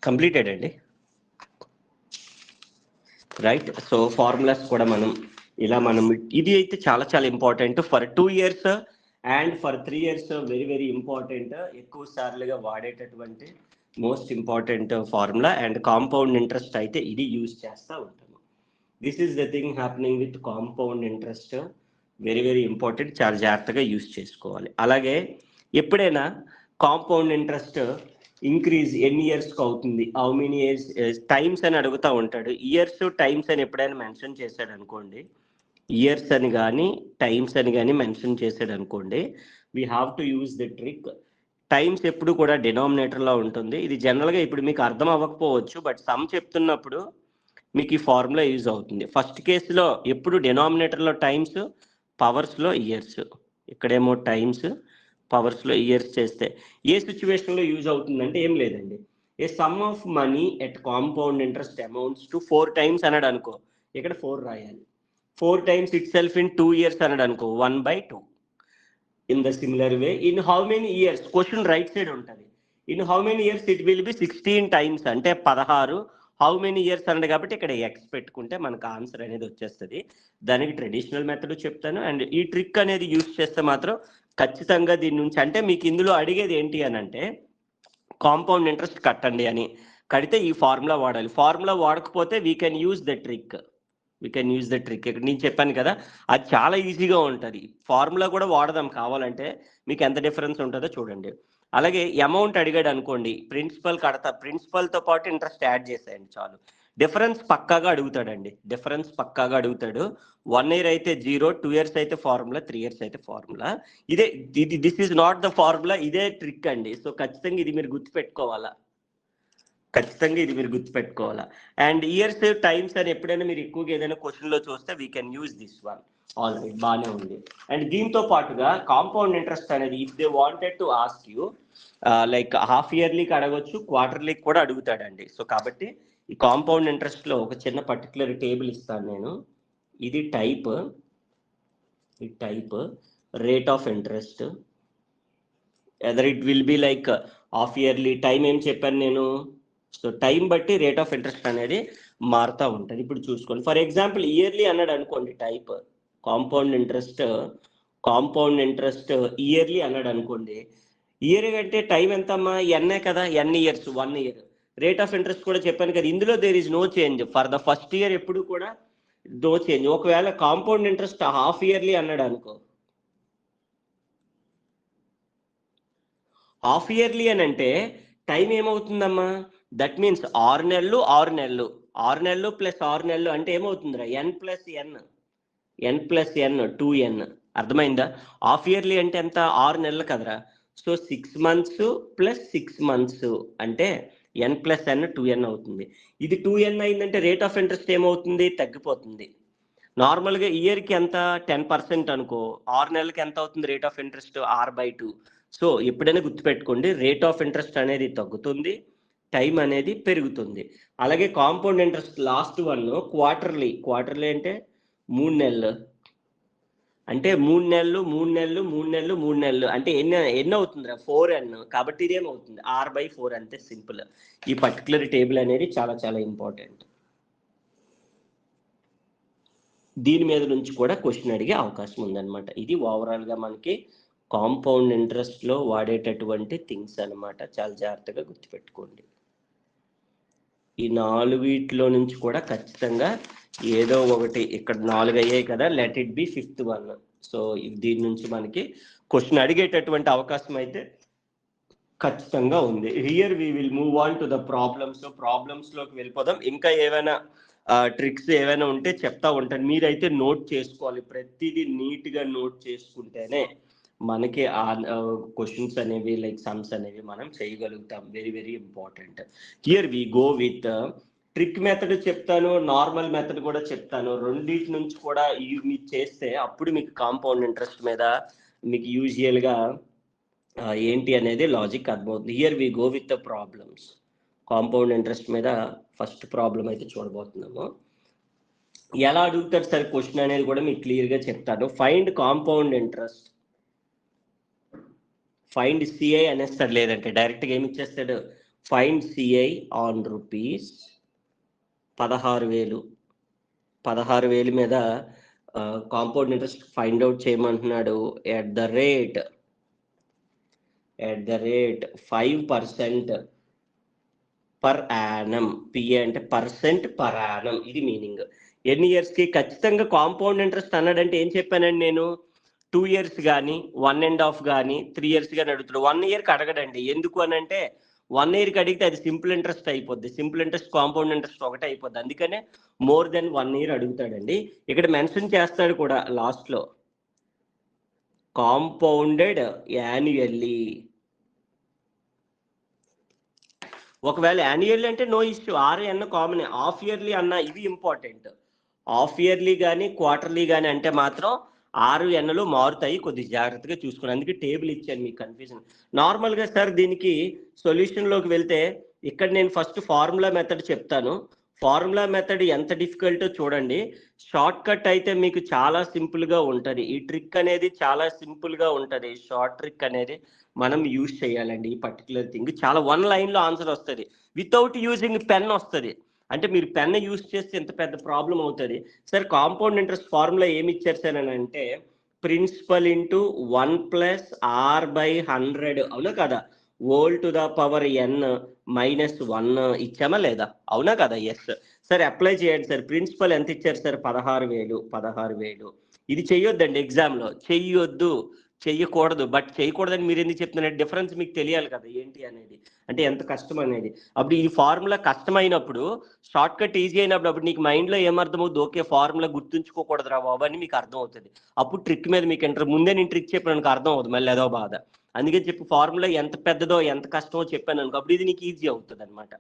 Speaker 1: కంప్లీటెడ్ అండి. రైట్. సో ఫార్ములాస్ కూడా మనం ఇది అయితే చాలా చాలా important for 2 years and for 3 years. Very very important, ఎక్కువ సార్లుగా వాడేటటువంటి most important formula. And compound interest అయితే ఇది యూజ్ చేస్తూ ఉంటాము. This is the thing happening with compound interest. Very very important, చాలా జాగ్రత్తగా యూజ్ చేసుకోవాలి. అలాగే ఎప్పుడైనా కాంపౌండ్ ఇంట్రెస్ట్ ఇంక్రీజ్ ఎన్ని ఇయర్స్కి అవుతుంది, హౌ మెనీ ఇయర్స్, టైమ్స్ అని అడుగుతూ ఉంటాడు. ఇయర్స్ టైమ్స్ అని ఎప్పుడైనా మెన్షన్ చేశాడు అనుకోండి, ఇయర్స్ అని కానీ టైమ్స్ అని కానీ మెన్షన్ చేశాడు అనుకోండి, we have to use the trick. Times ఎప్పుడు కూడా డినామినేటర్లో ఉంటుంది. ఇది జనరల్గా ఇప్పుడు మీకు అర్థం అవ్వకపోవచ్చు, బట్ సమ్ చెప్తున్నప్పుడు మీకు ఈ ఫార్ములా యూజ్ అవుతుంది. ఫస్ట్ కేసులో ఎప్పుడు డినామినేటర్లో టైమ్స్, పవర్స్లో ఇయర్స్. ఇక్కడేమో టైమ్స్, పవర్స్లో ఇయర్స్ చేస్తే ఏ సిచ్యువేషన్లో యూజ్ అవుతుందంటే ఏం లేదండి, a sum of money at compound interest amounts to 4 times అన్నాడు అనుకో, ఇక్కడ 4 రాయాలి. 4 times itself in 2 years అన్నాడు అనుకో, 1/2. In the similar way in how many years, question right side ఉంటుంది. In how many years it will be 16 times, అంటే 16. How many years అన్నాడు కాబట్టి ఇక్కడ ఎక్స్ పెట్టుకుంటే మనకు ఆన్సర్ అనేది వచ్చేస్తుంది. దానికి ట్రెడిషనల్ మెథడ్ చెప్తాను. అండ్ ఈ ట్రిక్ అనేది యూజ్ చేస్తే మాత్రం ఖచ్చితంగా దీని నుంచి, అంటే మీకు ఇందులో అడిగేది ఏంటి అని అంటే కాంపౌండ్ ఇంట్రెస్ట్ కట్టండి అని, కడితే ఈ ఫార్ములా వాడాలి. ఫార్ములా వాడకపోతే we can use the trick. ఇక్కడ నేను చెప్పాను కదా, అది చాలా ఈజీగా ఉంటుంది. ఫార్ములా కూడా వాడదాం కావాలంటే, మీకు ఎంత డిఫరెన్స్ ఉంటుందో చూడండి. అలాగే అమౌంట్ అడిగాడు అనుకోండి, ప్రిన్సిపల్తో పాటు ఇంట్రెస్ట్ యాడ్ చేసేయండి చాలు. డిఫరెన్స్ పక్కాగా అడుగుతాడు. 1 year అయితే 0, 2 years అయితే ఫార్ములా, 3 years అయితే formula. This is not the formula, ఇదే ట్రిక్ అండి. సో ఖచ్చితంగా ఇది మీరు గుర్తుపెట్టుకోవాలా. అండ్ ఇయర్స్ టైమ్స్ అని ఎప్పుడైనా మీరు ఎక్కువగా ఏదైనా క్వశ్చన్లో చూస్తే we can use this one. All right, బాగానే ఉంది. అండ్ దీంతో పాటుగా కాంపౌండ్ ఇంట్రెస్ట్ అనేది if they wanted to ask you like half ఇయర్లీకి అడగొచ్చు, క్వార్టర్లీకి కూడా అడుగుతాడండి. సో కాబట్టి ఈ కాంపౌండ్ ఇంట్రెస్ట్లో ఒక చిన్న పర్టికులర్ టేబుల్ ఇస్తాను నేను. ఇది type rate of interest, either it will be like half yearly. Time ఏం చెప్పాను నేను, సో టైం బట్టి రేట్ ఆఫ్ ఇంట్రెస్ట్ అనేది మారుతూ ఉంటుంది. ఇప్పుడు చూసుకోండి, ఫర్ ఎగ్జాంపుల్ ఇయర్లీ అన్నాడు అనుకోండి, టైప్ కాంపౌండ్ ఇంట్రెస్ట్ ఇయర్లీ అన్నాడు అనుకోండి. ఇయర్ అంటే టైం ఎంతమ్మా, ఎన్నే కదా, N years, 1 year. Rate of interest కూడా చెప్పాను కదా, ఇందులో there is no change for the first year, ఎప్పుడు కూడా నో చేంజ్. ఒకవేళ కాంపౌండ్ ఇంట్రెస్ట్ హాఫ్ ఇయర్లీ అన్నాడు అనుకో, హాఫ్ ఇయర్లీ అని అంటే టైం ఏమవుతుందమ్మా, దట్ మీన్స్ 6 నెలలు 6 నెలలు ప్లస్ 6 నెలలు అంటే ఏమవుతుందిరా, n+n 2n. అర్థమైందా? హాఫ్ ఇయర్లీ అంటే ఎంత, 6 నెలలు కదరా. సో 6 months ప్లస్ 6 months అంటే n+n 2n అవుతుంది. ఇది 2n అయిందంటే రేట్ ఆఫ్ ఇంట్రెస్ట్ ఏమవుతుంది, తగ్గిపోతుంది. నార్మల్గా ఇయర్కి ఎంత, 10% అనుకో, 6 నెలలకి ఎంత అవుతుంది rate of interest, r/2. So ఎప్పుడైనా గుర్తుపెట్టుకోండి, రేట్ ఆఫ్ ఇంట్రెస్ట్ అనేది తగ్గుతుంది, టైం అనేది పెరుగుతుంది. అలాగే compound interest last one quarterly అంటే 3 నెలలు, అంటే 3 నెలలు అంటే ఎన్ని అవుతుందిరా, 4n. కాబట్టి ఇదేమవుతుంది, r/4. అంతే, సింపుల్. ఈ పర్టికులర్ టేబుల్ అనేది చాలా చాలా ఇంపార్టెంట్. దీని మీద నుంచి కూడా క్వశ్చన్ అడిగే అవకాశం ఉందన్నమాట. ఇది ఓవరాల్గా మనకి కాంపౌండ్ ఇంట్రెస్ట్లో వాడేటటువంటి థింగ్స్ అనమాట. చాలా జాగ్రత్తగా గుర్తుపెట్టుకోండి. ఈ 4 నుంచి కూడా ఖచ్చితంగా ఏదో ఒకటి, ఇక్కడ 4 అయ్యాయి కదా, let it be 5th one. So దీని నుంచి మనకి క్వశ్చన్ అడిగేటటువంటి అవకాశం అయితే ఖచ్చితంగా ఉంది. Here we will move on to the ప్రాబ్లమ్స్లోకి వెళ్ళిపోదాం. ఇంకా ఏమైనా ట్రిక్స్ ఏమైనా ఉంటే చెప్తా ఉంటాను, మీరైతే నోట్ చేసుకోవాలి. ప్రతిదీ నీట్గా నోట్ చేసుకుంటేనే మనకి ఆ క్వశ్చన్స్ అనేవి లైక్ సమ్స్ అనేవి మనం చేయగలుగుతాం. Very very important. Here we go with trick method చెప్తాను, నార్మల్ మెథడ్ కూడా చెప్తాను. రెండింటి నుంచి కూడా మీరు చేస్తే అప్పుడు మీకు కాంపౌండ్ ఇంట్రెస్ట్ మీద మీకు యూజువల్గా ఏంటి అనేది లాజిక్ అర్థమవుతుంది. Here we go with the problems. Compound interest మీద ఫస్ట్ ప్రాబ్లం అయితే చూడబోతున్నాము. ఎలా అడుగుతారు సార్ క్వశ్చన్ అనేది కూడా మీకు క్లియర్గా చెప్తాను. Find compound interest, find CI అనేస్తాడు, లేదంటే డైరెక్ట్గా ఏమి ఇచ్చేస్తాడు, ఫైండ్ సిఐ ఆన్ రూపీస్ 16,000. 16,000 మీద కాంపౌండ్ ఇంట్రెస్ట్ ఫైండ్ అవుట్ చేయమంటున్నాడు at the rate 5% per annum. PA అంటే పర్సెంట్ పర్ యానం, ఇది మీనింగ్. ఎన్ని ఇయర్స్కి? ఖచ్చితంగా కాంపౌండ్ ఇంట్రెస్ట్ అన్నాడంటే ఏం చెప్పానండి నేను? 2 years కానీ 1.5 కానీ 3 years కానీ అడుగుతాడు. 1 yearకి అడగడండి. ఎందుకు అని అంటే 1 yearకి అడిగితే అది సింపుల్ ఇంట్రెస్ట్ అయిపోద్ది. సింపుల్ ఇంట్రెస్ట్ కాంపౌండ్ ఇంట్రెస్ట్ ఒకటే అయిపోద్ది. అందుకనే మోర్ దెన్ 1 year అడుగుతాడండి. ఇక్కడ మెన్షన్ చేస్తాడు కూడా లాస్ట్లో, కాంపౌండెడ్ యాన్యుయల్లీ. ఒకవేళ యాన్యువల్లీ అంటే no issue, RN common. Half yearly అన్న ఇవి ఇంపార్టెంట్. హాఫ్ ఇయర్లీ కానీ క్వార్టర్లీ కానీ అంటే మాత్రం 6Nలు మారుతాయి, కొద్దిగా జాగ్రత్తగా చూసుకోండి. అందుకే టేబుల్ ఇచ్చాను, మీకు కన్ఫ్యూజన్. నార్మల్గా సార్ దీనికి సొల్యూషన్లోకి వెళ్తే ఇక్కడ నేను ఫస్ట్ ఫార్ములా మెథడ్ చెప్తాను. ఫార్ములా మెథడ్ ఎంత డిఫికల్టో చూడండి. షార్ట్ కట్ అయితే మీకు చాలా సింపుల్గా ఉంటుంది. ఈ ట్రిక్ అనేది చాలా సింపుల్గా ఉంటుంది. షార్ట్ ట్రిక్ అనేది మనం యూజ్ చేయాలండి. ఈ పర్టికులర్ థింగ్ చాలా 1 లైన్లో ఆన్సర్ వస్తుంది, వితౌట్ యూజింగ్ పెన్ వస్తుంది. అంటే మీరు పెన్ యూజ్ చేస్తే ఎంత పెద్ద ప్రాబ్లం అవుతుంది. సార్ కాంపౌండ్ ఇంట్రెస్ట్ ఫార్ములా ఏమి ఇచ్చారు సార్ అని అంటే, ప్రిన్సిపల్ ఇంటూ 1+R/100. అవునా కదా? Whole to the power n -1 ఇచ్చామా లేదా? అవునా కదా? ఎస్. సార్ అప్లై చేయండి సార్. ప్రిన్సిపల్ ఎంత ఇచ్చారు సార్? 16,000. ఇది చెయ్యొద్దండి ఎగ్జామ్లో, చెయ్యకూడదు. బట్ చేయకూడదని మీరు ఎందుకు చెప్తున్నారు? డిఫరెన్స్ మీకు తెలియాలి కదా ఏంటి అనేది, అంటే ఎంత కష్టం అనేది. అప్పుడు ఈ ఫార్ములా కష్టమైనప్పుడు, షార్ట్ కట్ ఈజీ అయినప్పుడు అప్పుడు నీకు మైండ్లో ఏమర్థమవుతుంది? ఓకే, ఫార్ములా గుర్తుంచుకోకూడదురా బాబు అని మీకు అర్థం అవుతుంది. అప్పుడు ట్రిక్ మీద మీకు ఇంటర్. ముందే నేను ట్రిక్ చెప్పినానికి అర్థం అవుతుంది, మళ్ళీ అదో బాధ. అందుకే చెప్పి ఫార్ములా ఎంత పెద్దదో ఎంత కష్టమో చెప్పాను అనుకో, అప్పుడు ఇది నీకు ఈజీ అవుతుంది అనమాట.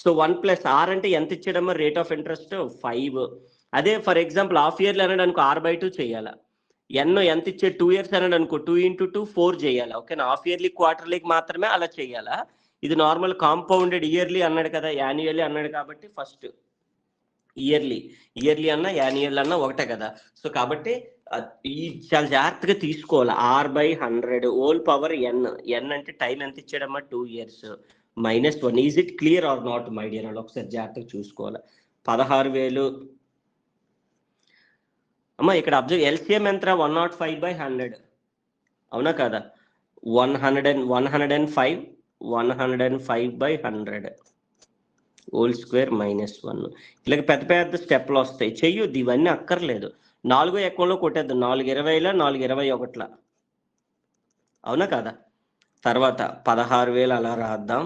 Speaker 1: సో 1+R అంటే ఎంత ఇచ్చాడమ్మా? Rate of interest 5. అదే ఫర్ ఎగ్జాంపుల్ హాఫ్ ఇయర్లీ అన్నాడు అనుకో, R/2 చేయాలా. ఎన్నో ఎంత ఇచ్చే 2 years అన్నాడు అనుకో, 2 × 2 4 చేయాలి. ఓకేనా? హాఫ్ ఇయర్లీ క్వార్టర్లీకి మాత్రమే అలా చేయాలా. ఇది నార్మల్ కాంపౌండెడ్ ఇయర్లీ అన్నాడు కదా, యాన్యువల్లీ అన్నాడు కాబట్టి ఫస్ట్ ఇయర్లీ అన్నా యాన్యువల్ అన్నా ఒకటే కదా. సో కాబట్టి ఈ చాలా జాగ్రత్తగా తీసుకోవాలి. R/100 ఓల్ పవర్ n అంటే టైం ఎంత ఇచ్చాడమ్మా? 2 years -1. Is it clear or not my dear అని ఒకసారి జాగ్రత్తగా చూసుకోవాలి. 16,000 అమ్మా. ఇక్కడ అబ్జర్వ్, ఎల్సిఎం ఎంత? 105/100. అవునా కదా? 105/100 హోల్ స్క్వేర్ -1. ఇలాగ పెద్ద పెద్ద స్టెప్లు వస్తాయి, చెయ్యొద్దు ఇవన్నీ, అక్కర్లేదు. 4 ఎకంలో కొట్టేద్దాం. 4/20 4/21. అవునా కదా? తర్వాత 16,000 అలా రాద్దాం.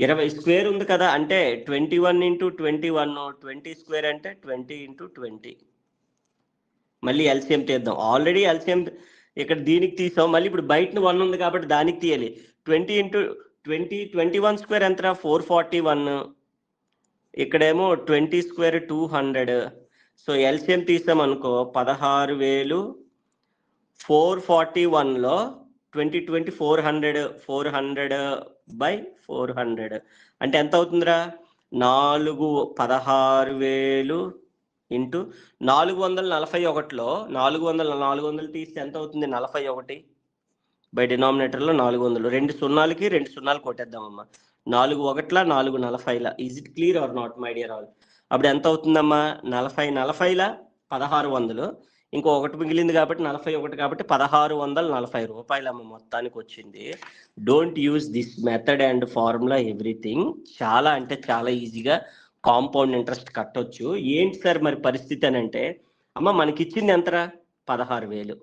Speaker 1: 20 స్క్వేర్ ఉంది కదా, అంటే 21 × 21. 20 స్క్వేర్ అంటే 20 × 20. మళ్ళీ ఎల్సిఎం తీద్దాం. ఆల్రెడీ ఎల్సిఎం ఇక్కడ దీనికి తీసాం, మళ్ళీ ఇప్పుడు బయట 1 ఉంది కాబట్టి దానికి తీయాలి. 20 × 20 21 స్క్వేర్ ఎంత? 441. ఇక్కడేమో 20 స్క్వేర్ 200. సో ఎల్సిఎం తీసామనుకో 16,000 441లో 20 400 400/400 అంటే ఎంత అవుతుందిరా? 16,000 ఇంటూ 441లో 400 తీస్తే ఎంత అవుతుంది? 41. బై డినామినేటర్లో 400. 2 సున్నాలకి 2 సున్నాలు కొట్టేద్దామమ్మా. 4 1 4 40. Is it clear or not my dear all? అప్పుడు ఎంత అవుతుందమ్మా? 40 1600. ఇంకో ఒకటి మిగిలింది కాబట్టి 41 కాబట్టి 1640 రూపాయలమ్మ మొత్తానికి వచ్చింది. Don't use this method and formula everything. చాలా అంటే చాలా ఈజీగా కాంపౌండ్ ఇంట్రెస్ట్ కట్టొచ్చు. ఏంటి సార్ మరి పరిస్థితి అని అంటే, అమ్మ మనకి ఇచ్చింది ఎంతరా? 16,000.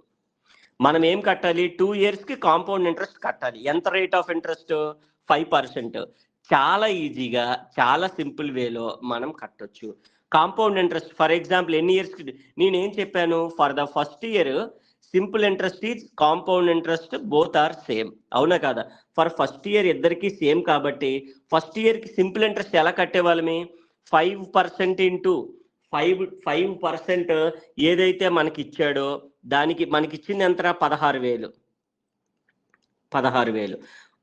Speaker 1: మనం ఏం కట్టాలి? 2 yearsకి కాంపౌండ్ ఇంట్రెస్ట్ కట్టాలి. ఎంత రేట్ ఆఫ్ ఇంట్రెస్ట్? 5%. చాలా ఈజీగా చాలా సింపుల్ వేలో మనం కట్టొచ్చు కాంపౌండ్ ఇంట్రెస్ట్. ఫర్ ఎగ్జాంపుల్ ఎన్ని ఇయర్స్కి నేనేం చెప్పాను? For the first year simple interest is compound interest both are same. అవునా కదా? ఫర్ ఫస్ట్ ఇయర్ ఇద్దరికి సేమ్ కాబట్టి ఫస్ట్ ఇయర్కి సింపుల్ ఇంట్రెస్ట్ ఎలా కట్టేవాళ్ళమి? 5% ఇంటూ 5% ఏదైతే మనకి ఇచ్చాడో దానికి మనకి ఇచ్చింది ఎంతరా? 16,000.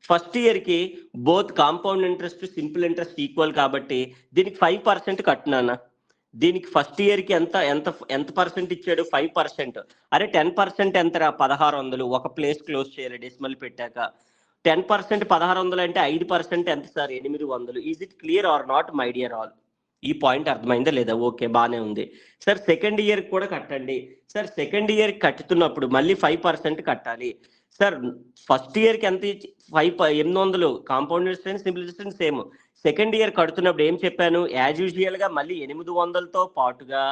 Speaker 1: ఫస్ట్ ఇయర్కి both compound interest simple interest equal కాబట్టి దీనికి 5% కట్టినానా. దీనికి ఫస్ట్ ఇయర్కి ఎంత ఎంత ఎంత పర్సెంట్ ఇచ్చాడు? 5%. అరే 10% ఎంతరా? 1600. ఒక ప్లేస్ క్లోజ్ చేయాలి డెసిమల్ పెట్టాక. 10% 1600 అంటే 5% ఎంత sir? 800. Is it clear or not my dear all? ఈ పాయింట్ అర్థమైందా లేదా? ఓకే, బాగానే ఉంది సార్. సెకండ్ ఇయర్ కూడా కట్టండి సార్. సెకండ్ ఇయర్ కట్టుతున్నప్పుడు మళ్ళీ 5% కట్టాలి సార్. ఫస్ట్ ఇయర్కి ఎంత 800 compound interest simple interest same. Second year కడుతున్నప్పుడు ఏం చెప్పాను? యాజ్ యూజువల్గా మళ్ళీ 800తో పాటుగా,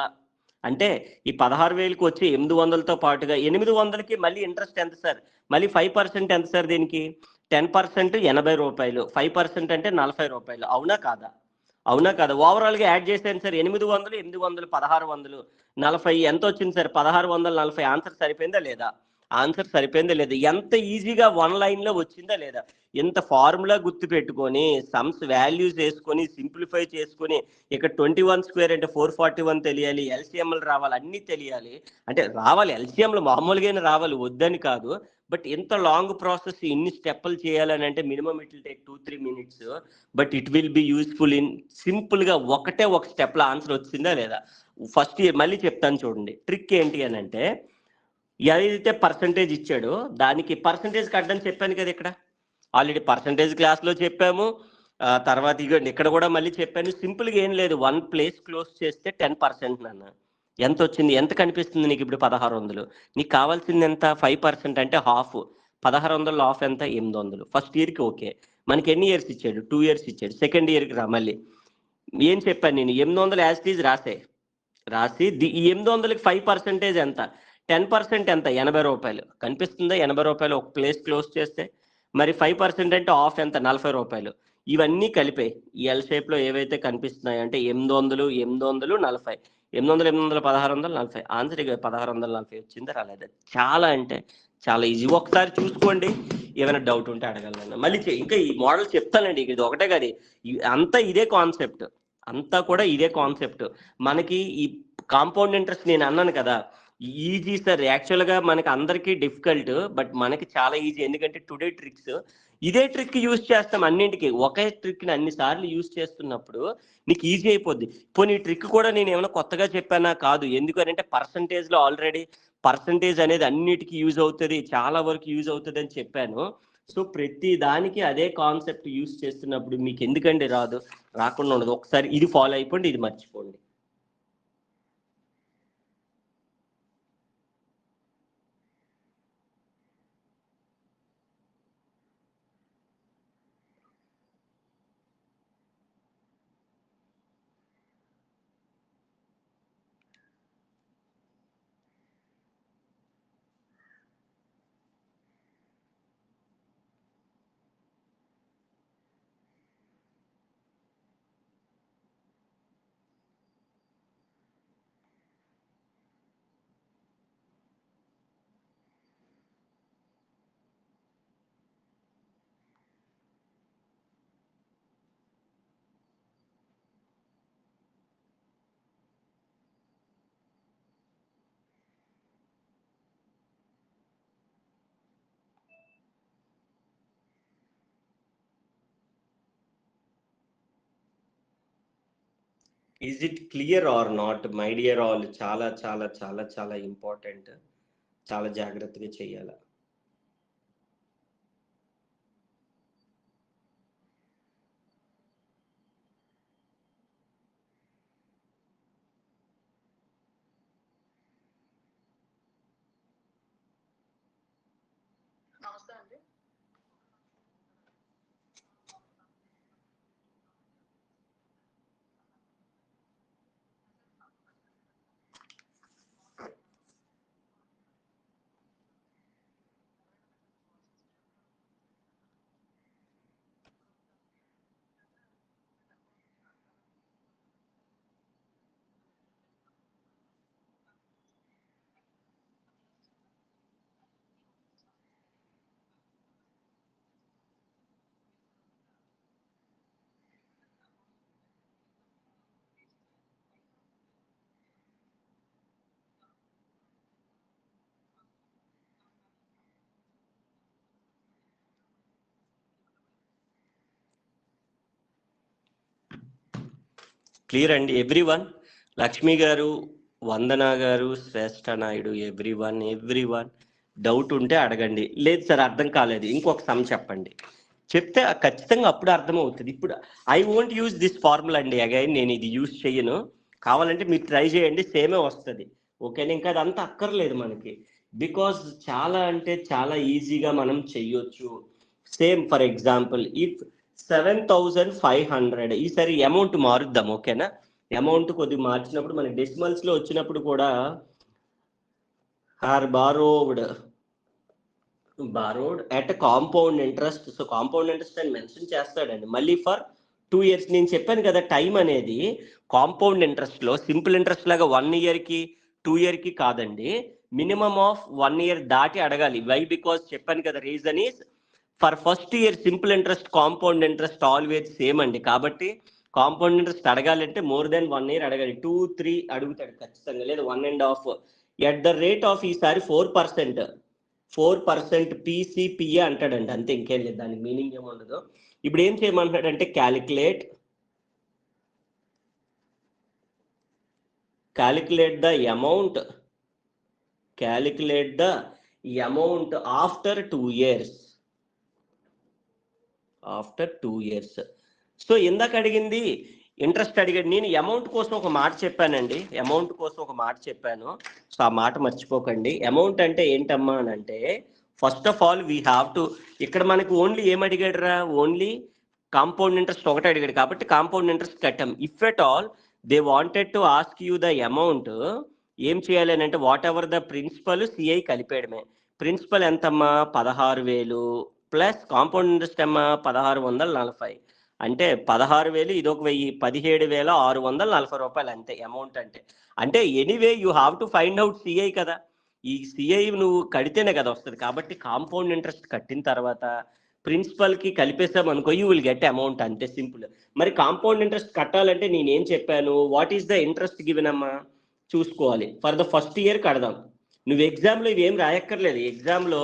Speaker 1: అంటే ఈ 16,000కి వచ్చి 800తో పాటుగా 800కి మళ్ళీ ఇంట్రెస్ట్ ఎంత సార్? మళ్ళీ 5% ఎంత సార్ దీనికి? 10% 80 రూపాయలు, 5% అంటే 40 రూపాయలు. అవునా కాదా? అవునా కాదా? ఓవరాల్గా యాడ్ చేశాను సార్. 800, 800, 1600, 40 ఎంత వచ్చింది సార్? 1640. ఆన్సర్ సరిపోయిందా లేదా? ఆన్సర్ సరిపోయిందా లేదా? ఎంత ఈజీగా వన్ లైన్లో వచ్చిందా లేదా? ఎంత ఫార్ములా గుర్తు పెట్టుకొని సమ్స్ వాల్యూస్ వేసుకొని సింప్లిఫై చేసుకొని, ఇక్కడ 21² అంటే 441 తెలియాలి, ఎల్సిఎంలు రావాలి, అన్నీ తెలియాలి. అంటే రావాలి, ఎల్సిఎంలు మామూలుగానే రావాలి, వద్దని కాదు. బట్ ఎంత లాంగ్ ప్రాసెస్, ఇన్ని స్టెప్పులు చేయాలని అంటే minimum it will take 2-3 minutes. But it will be useful in సింపుల్గా ఒకటే ఒక స్టెప్లో ఆన్సర్ వచ్చిందా లేదా? ఫస్ట్ ఇయర్ మళ్ళీ చెప్తాను చూడండి. ట్రిక్ ఏంటి అని అంటే, ఏదైతే పర్సంటేజ్ ఇచ్చాడో దానికి పర్సంటేజ్ కట్టని చెప్పాను కదా. ఇక్కడ ఆల్రెడీ పర్సంటేజ్ క్లాస్లో చెప్పాము. తర్వాత ఇగోండి ఇక్కడ కూడా మళ్ళీ చెప్పాను. సింపుల్గా ఏం లేదు, 1 ప్లేస్ క్లోజ్ చేస్తే 10% నాన్న. ఎంత వచ్చింది? ఎంత కనిపిస్తుంది నీకు ఇప్పుడు? 1600. నీకు కావాల్సింది ఎంత? 5% అంటే హాఫ్. 1600 హాఫ్ ఎంత? 800. ఫస్ట్ ఇయర్కి ఓకే. మనకి ఎన్ని ఇయర్స్ ఇచ్చాడు? 2 ఇయర్స్ ఇచ్చాడు. సెకండ్ ఇయర్కి రా. మళ్ళీ ఏం చెప్పాను నేను? 800 యాజ్ టీజ్ రాసి ఈ 800కి 5% ఎంత? 10% ఎంత? 80 రూపాయలు. కనిపిస్తుందా? 80 రూపాయలు ఒక ప్లేస్ క్లోజ్ చేస్తే. మరి 5% అంటే హాఫ్ ఎంత? 40 రూపాయలు. ఇవన్నీ కలిపే ఈ ఎల్ షేప్లో ఏవైతే కనిపిస్తున్నాయో అంటే 800, 800, 40. 800, 800, 1600, 40. ఆన్సర్ ఇక 1640 వచ్చిందా రాలేదా? చాలా అంటే చాలా ఈజీ. ఒకసారి చూసుకోండి. ఏమైనా డౌట్ ఉంటే అడగలను. మళ్ళీ ఇంకా ఈ మోడల్ చెప్తానండి. ఇది ఒకటే కాదు, అంతా ఇదే కాన్సెప్ట్, అంతా కూడా ఇదే కాన్సెప్ట్. మనకి ఈ కాంపౌండ్ ఇంట్రెస్ట్ నేను అన్నాను కదా, ఈజీ సార్. యాక్చువల్గా మనకి అందరికీ డిఫికల్ట్, బట్ మనకి చాలా ఈజీ. ఎందుకంటే టుడే ట్రిక్స్ ఇదే ట్రిక్ యూజ్ చేస్తాం అన్నింటికి. ఒకే ట్రిక్ని అన్నిసార్లు యూజ్ చేస్తున్నప్పుడు నీకు ఈజీ అయిపోద్ది. పోనీ ఈ ట్రిక్ కూడా నేను ఏమైనా కొత్తగా చెప్పానా? కాదు. ఎందుకంటే పర్సంటేజ్లో ఆల్రెడీ పర్సంటేజ్ అనేది అన్నిటికీ యూజ్ అవుతుంది, చాలా వరకు యూజ్ అవుతుంది అని చెప్పాను. సో ప్రతి దానికి అదే కాన్సెప్ట్ యూజ్ చేస్తున్నప్పుడు మీకు ఎందుకండి రాదు? రాకుండా ఉండదు. ఒకసారి ఇది ఫాలో అయిపోండి, ఇది మర్చిపోండి. Is it clear or not my dear all? చాలా చాలా చాలా చాలా ఇంపార్టెంట్. చాలా జాగ్రత్తగా చేయాలి. క్లియర్ అండి ఎవ్రీవన్? లక్ష్మి గారు, వందన గారు, శ్రేష్ఠ నాయుడు, ఎవ్రీవన్. డౌట్ ఉంటే అడగండి. లేదు సార్ అర్థం కాలేదు, ఇంకొక సమ్ చెప్పండి. చెప్తే ఖచ్చితంగా అప్పుడు అర్థమవుతుంది. ఇప్పుడు I won't use this formula అండి, అగైన్ నేను ఇది యూజ్ చేయను. కావాలంటే మీరు ట్రై చేయండి, సేమే వస్తుంది. ఓకేనా? ఇంకా అదంతా అక్కర్లేదు మనకి, బికాజ్ చాలా అంటే చాలా ఈజీగా మనం చెయ్యొచ్చు. సేమ్ ఫర్ ఎగ్జాంపుల్ ఇఫ్ 7,500, ఈసారి అమౌంట్ మారుద్దాం. ఓకేనా? అమౌంట్ కొద్దిగా మార్చినప్పుడు మనకి డెసిమల్స్ లో వచ్చినప్పుడు కూడా or borrowed at compound interest. So compound interest అని మెన్షన్ చేస్తాడండి. మళ్ళీ ఫర్ 2 years. నేను చెప్పాను కదా, టైం అనేది కాంపౌండ్ ఇంట్రెస్ట్ లో సింపుల్ ఇంట్రెస్ట్ లాగా 1 yearకి 2 yearకి కాదండి, మినిమం ఆఫ్ 1 year దాటి అడగాలి. వై? బికాస్ చెప్పాను కదా, reason is for first year simple interest compound interest always same అండి. కాబట్టి కాంపౌండ్ ఇంట్రెస్ట్ అడగాలంటే మోర్ దెన్ 1 year అడగాలి. 2, 3 అడుగుతాడు ఖచ్చితంగా, లేదా 1.5. ఎట్ ద రేట్ ఆఫ్ ఈసారి 4% పీసీపీఏ అంటాడండి, అంతే, ఇంకేం లేదు, దానికి మీనింగ్ ఏముండదు. ఇప్పుడు ఏం చేయమంటాడంటే calculate the amount after 2 years. So ఇందాక అడిగింది ఇంట్రెస్ట్ అడిగాడు, నేను అమౌంట్ కోసం ఒక మాట చెప్పానండి, సో ఆ మాట మర్చిపోకండి. అమౌంట్ అంటే ఏంటమ్మా అని అంటే, first of all we have to, ఇక్కడ మనకి ఓన్లీ ఏం అడిగాడు రా, ఓన్లీ కాంపౌండ్ ఇంట్రెస్ట్ ఒకటి అడిగాడు, కాబట్టి కాంపౌండ్ ఇంట్రెస్ట్ కట్టాం. If at all they wanted to ask you the amount, ఏం చేయాలి అని అంటే whatever the principal CI కలిపేయడమే. ప్రిన్సిపల్ ఎంతమ్మా 16,000 ప్లస్ కాంపౌండ్ ఇంట్రెస్ట్ అమ్మా 1,640, అంటే 16,000 ఇదొక 1000, 17,640 రూపాయలు అంతే అమౌంట్ అంటే anyway you have to find out CI కదా, ఈ సిఐ నువ్వు కడితేనే కదా వస్తుంది. కాబట్టి కాంపౌండ్ ఇంట్రెస్ట్ కట్టిన తర్వాత ప్రిన్సిపల్ కి కలిపేసాం అనుకో, యూ విల్ గెట్ అమౌంట్, అంతే సింపుల్. మరి కాంపౌండ్ ఇంట్రెస్ట్ కట్టాలంటే నేనేం చెప్పాను, what is the interest given అమ్మా చూసుకోవాలి. ఫర్ ద ఫస్ట్ ఇయర్ కడదాం. నువ్వు ఎగ్జామ్లో ఇవి ఏం రాయక్కర్లేదు, ఎగ్జామ్లో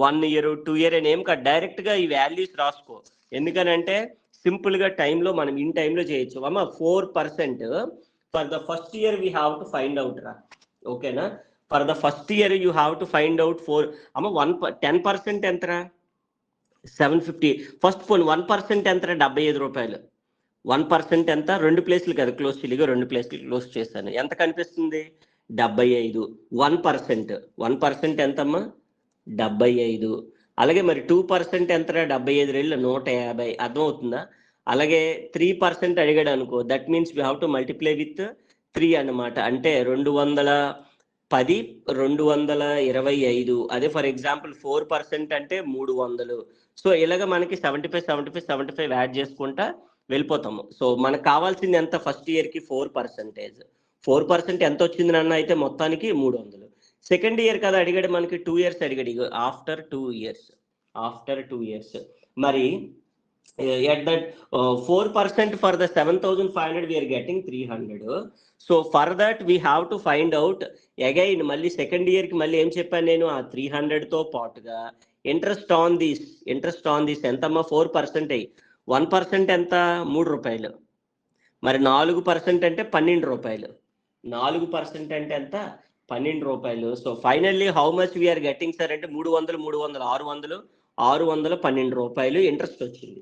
Speaker 1: 1 year 2 year అని ఏం డైరెక్ట్గా ఈ వాల్యూస్ రాసుకో. ఎందుకనంటే సింపుల్గా టైంలో మనం ఇన్ టైంలో చేయొచ్చు. అమ్మ 4% for the first year we have to find out రా. ఓకేనా? For the first year you have to find out 4. అమ్మ 10% ఎంతరా? 750. ఫస్ట్ పోన్ 1% ఎంతరా? 75 రూపాయలు. 1% ఎంత? 2 ప్లేస్లు కదా క్లోజ్ చేయగా, 2 ప్లేస్లు క్లోజ్ చేశాను. ఎంత కనిపిస్తుంది? 75. 1% ఎంతమ్మా? 75. అలాగే మరి 2% ఎంతరా? 75 రెళ్ళు 150. అర్థమవుతుందా? అలాగే 3% అడిగాడు అనుకో, that means we have to multiply with 3 అన్నమాట. అంటే 210, 225. అదే ఫర్ ఎగ్జాంపుల్ 4% అంటే 300. సో ఇలాగ మనకి 75 యాడ్ చేసుకుంటా వెళ్ళిపోతాము. సో మనకు కావాల్సింది ఎంత ఫస్ట్ ఇయర్కి? 4%. 4% ఎంత వచ్చింది నాన్న అయితే మొత్తానికి 300. సెకండ్ ఇయర్ కదా అడిగాడు, మనకి 2 years అడిగాడు. ఆఫ్టర్ 2 years మరి at that 4% for the 7,500 we are getting 300. So for that we have to find out again, మళ్ళీ సెకండ్ ఇయర్ కి మళ్ళీ ఏం చెప్పాను నేను, ఆ 300 తో పాటుగా ఇంట్రెస్ట్ ఆన్ దిస్ ఎంతమ్మా? 4%. 1% ఎంత? 3 రూపాయలు. మరి 4% అంటే 12 రూపాయలు. 4% అంటే ఎంత? 12 రూపాయలు. So finally how much we are getting sir అంటే 300, 612 రూపాయలు ఇంట్రెస్ట్ వచ్చింది.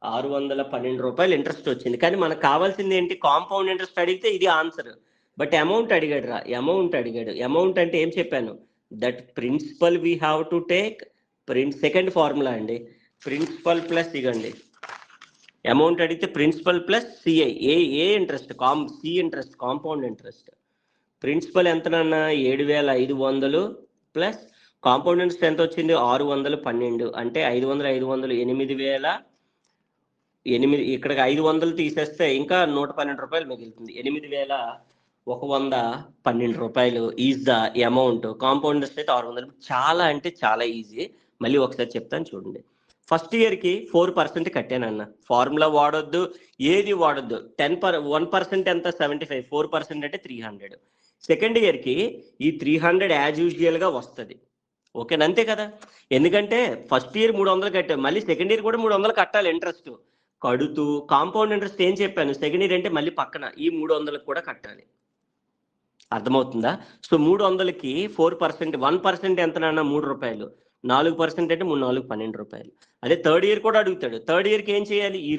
Speaker 1: 612 రూపాయలు ఇంట్రెస్ట్ వచ్చింది. కానీ మనకు కావాల్సింది ఏంటి? కాంపౌండ్ ఇంట్రెస్ట్ అడిగితే ఇది ఆన్సర్, బట్ అమౌంట్ అడిగాడు రా. అమౌంట్ అంటే ఏం చెప్పాను? That principal we have to take. Second formula అండి, ప్రిన్సిపల్ ప్లస్ ఇగండి, అమౌంట్ అడిగితే ప్రిన్సిపల్ ప్లస్ సిఐ. ఏ ఇంట్రెస్ట్? C interest, compound interest. Principal ఎంతనన్నా 7,500 ప్లస్ కాంపౌండ్ ఇంట్రెస్ట్ ఎంత వచ్చింది? 612. అంటే 500, 8,000. ఇక్కడికి 500 తీసేస్తే ఇంకా 112 రూపాయలు మిగులుతుంది. 8,112 రూపాయలు is the amount. Compound interest అయితే 600. చాలా అంటే చాలా ఈజీ. మళ్ళీ ఒకసారి చెప్తాను చూడండి. ఫస్ట్ ఇయర్కి 4% కట్టానన్న, ఫార్ములా వాడొద్దు, ఏది వాడొద్దు. 1% ఎంత? 75. 4% అంటే 300. సెకండ్ ఇయర్కి ఈ 300 యాజ్ యూజువల్గా వస్తుంది. ఓకేనా? అంతే కదా. ఎందుకంటే ఫస్ట్ ఇయర్ 300 కట్టాం, మళ్ళీ సెకండ్ ఇయర్ కూడా 300 కట్టాలి. ఇంట్రెస్ట్ కడుతూ కాంపౌండ్ ఇంట్రెస్ట్ ఏం చెప్పాను, సెకండ్ ఇయర్ అంటే మళ్ళీ పక్కన ఈ 300 కూడా కట్టాలి. అర్థమవుతుందా? సో 300కి 4%, 1% ఎంత నాన్న? 3 రూపాయలు. 4% అంటే 3 4 12 రూపాయలు. అదే థర్డ్ ఇయర్ కూడా అడుగుతాడు. థర్డ్ ఇయర్కి ఏం చేయాలి? ఈ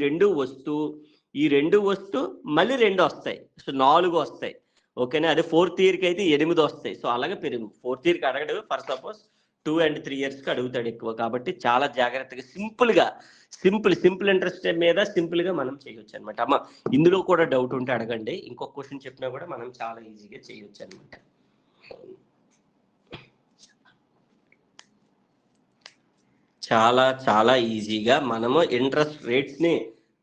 Speaker 1: రెండు వస్తూ మళ్ళీ 2 వస్తాయి. సో 4 వస్తాయి. ఓకేనా? అదే ఫోర్త్ ఇయర్కి అయితే 8 వస్తాయి. సో అలాగే ఫోర్త్ ఇయర్కి అడగడు. ఫర్ సపోజ్ 2 and 3 yearsకి అడుగుతాడు ఎక్కువ. కాబట్టి చాలా జాగ్రత్తగా సింపుల్ ఇంట్రెస్ట్ మీద సింపుల్ గా మనం చేయొచ్చు అనమాట. అమ్మ ఇందులో కూడా డౌట్ ఉంటే అడగండి. ఇంకొక క్వశ్చన్ చెప్పినా కూడా మనం చాలా ఈజీగా చేయొచ్చు అనమాట. చాలా ఈజీగా మనము ఇంట్రెస్ట్ రేట్స్ ని